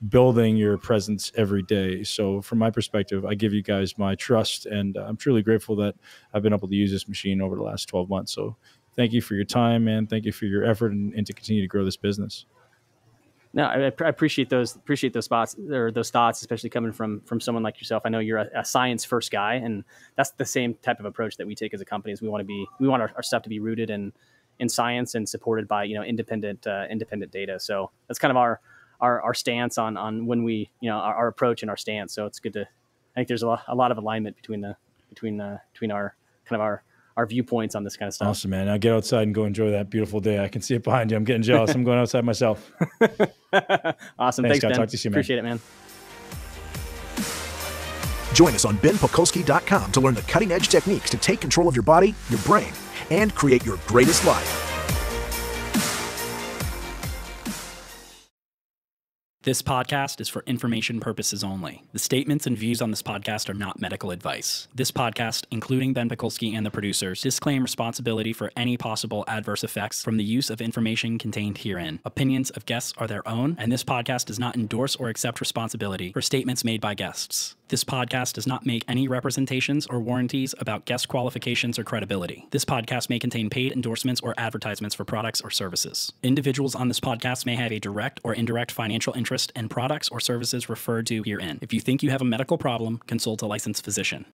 building your presence every day. So from my perspective, I give you guys my trust, and I'm truly grateful that I've been able to use this machine over the last 12 months. So thank you for your time, man. Thank you for your effort and to continue to grow this business. No, I appreciate those thoughts, especially coming from someone like yourself. I know you're a science first guy, and that's the same type of approach that we take as a company. Is we want our stuff to be rooted in science and supported by independent data. So that's kind of our stance on when we our approach and our stance. So it's good to. I think there's a lot of alignment between our kind of our viewpoints on this kind of stuff. Awesome, man. Now get outside and go enjoy that beautiful day. I can see it behind you. I'm getting jealous. I'm going outside myself. Awesome. Thanks, Ben. Talk to you soon, man. Appreciate it, man. Join us on benpokulski.com to learn the cutting-edge techniques to take control of your body, your brain, and create your greatest life. This podcast is for information purposes only. The statements and views on this podcast are not medical advice. This podcast, including Ben Pakulski and the producers, disclaim responsibility for any possible adverse effects from the use of information contained herein. Opinions of guests are their own, and this podcast does not endorse or accept responsibility for statements made by guests. This podcast does not make any representations or warranties about guest qualifications or credibility. This podcast may contain paid endorsements or advertisements for products or services. Individuals on this podcast may have a direct or indirect financial interest in products or services referred to herein. If you think you have a medical problem, consult a licensed physician.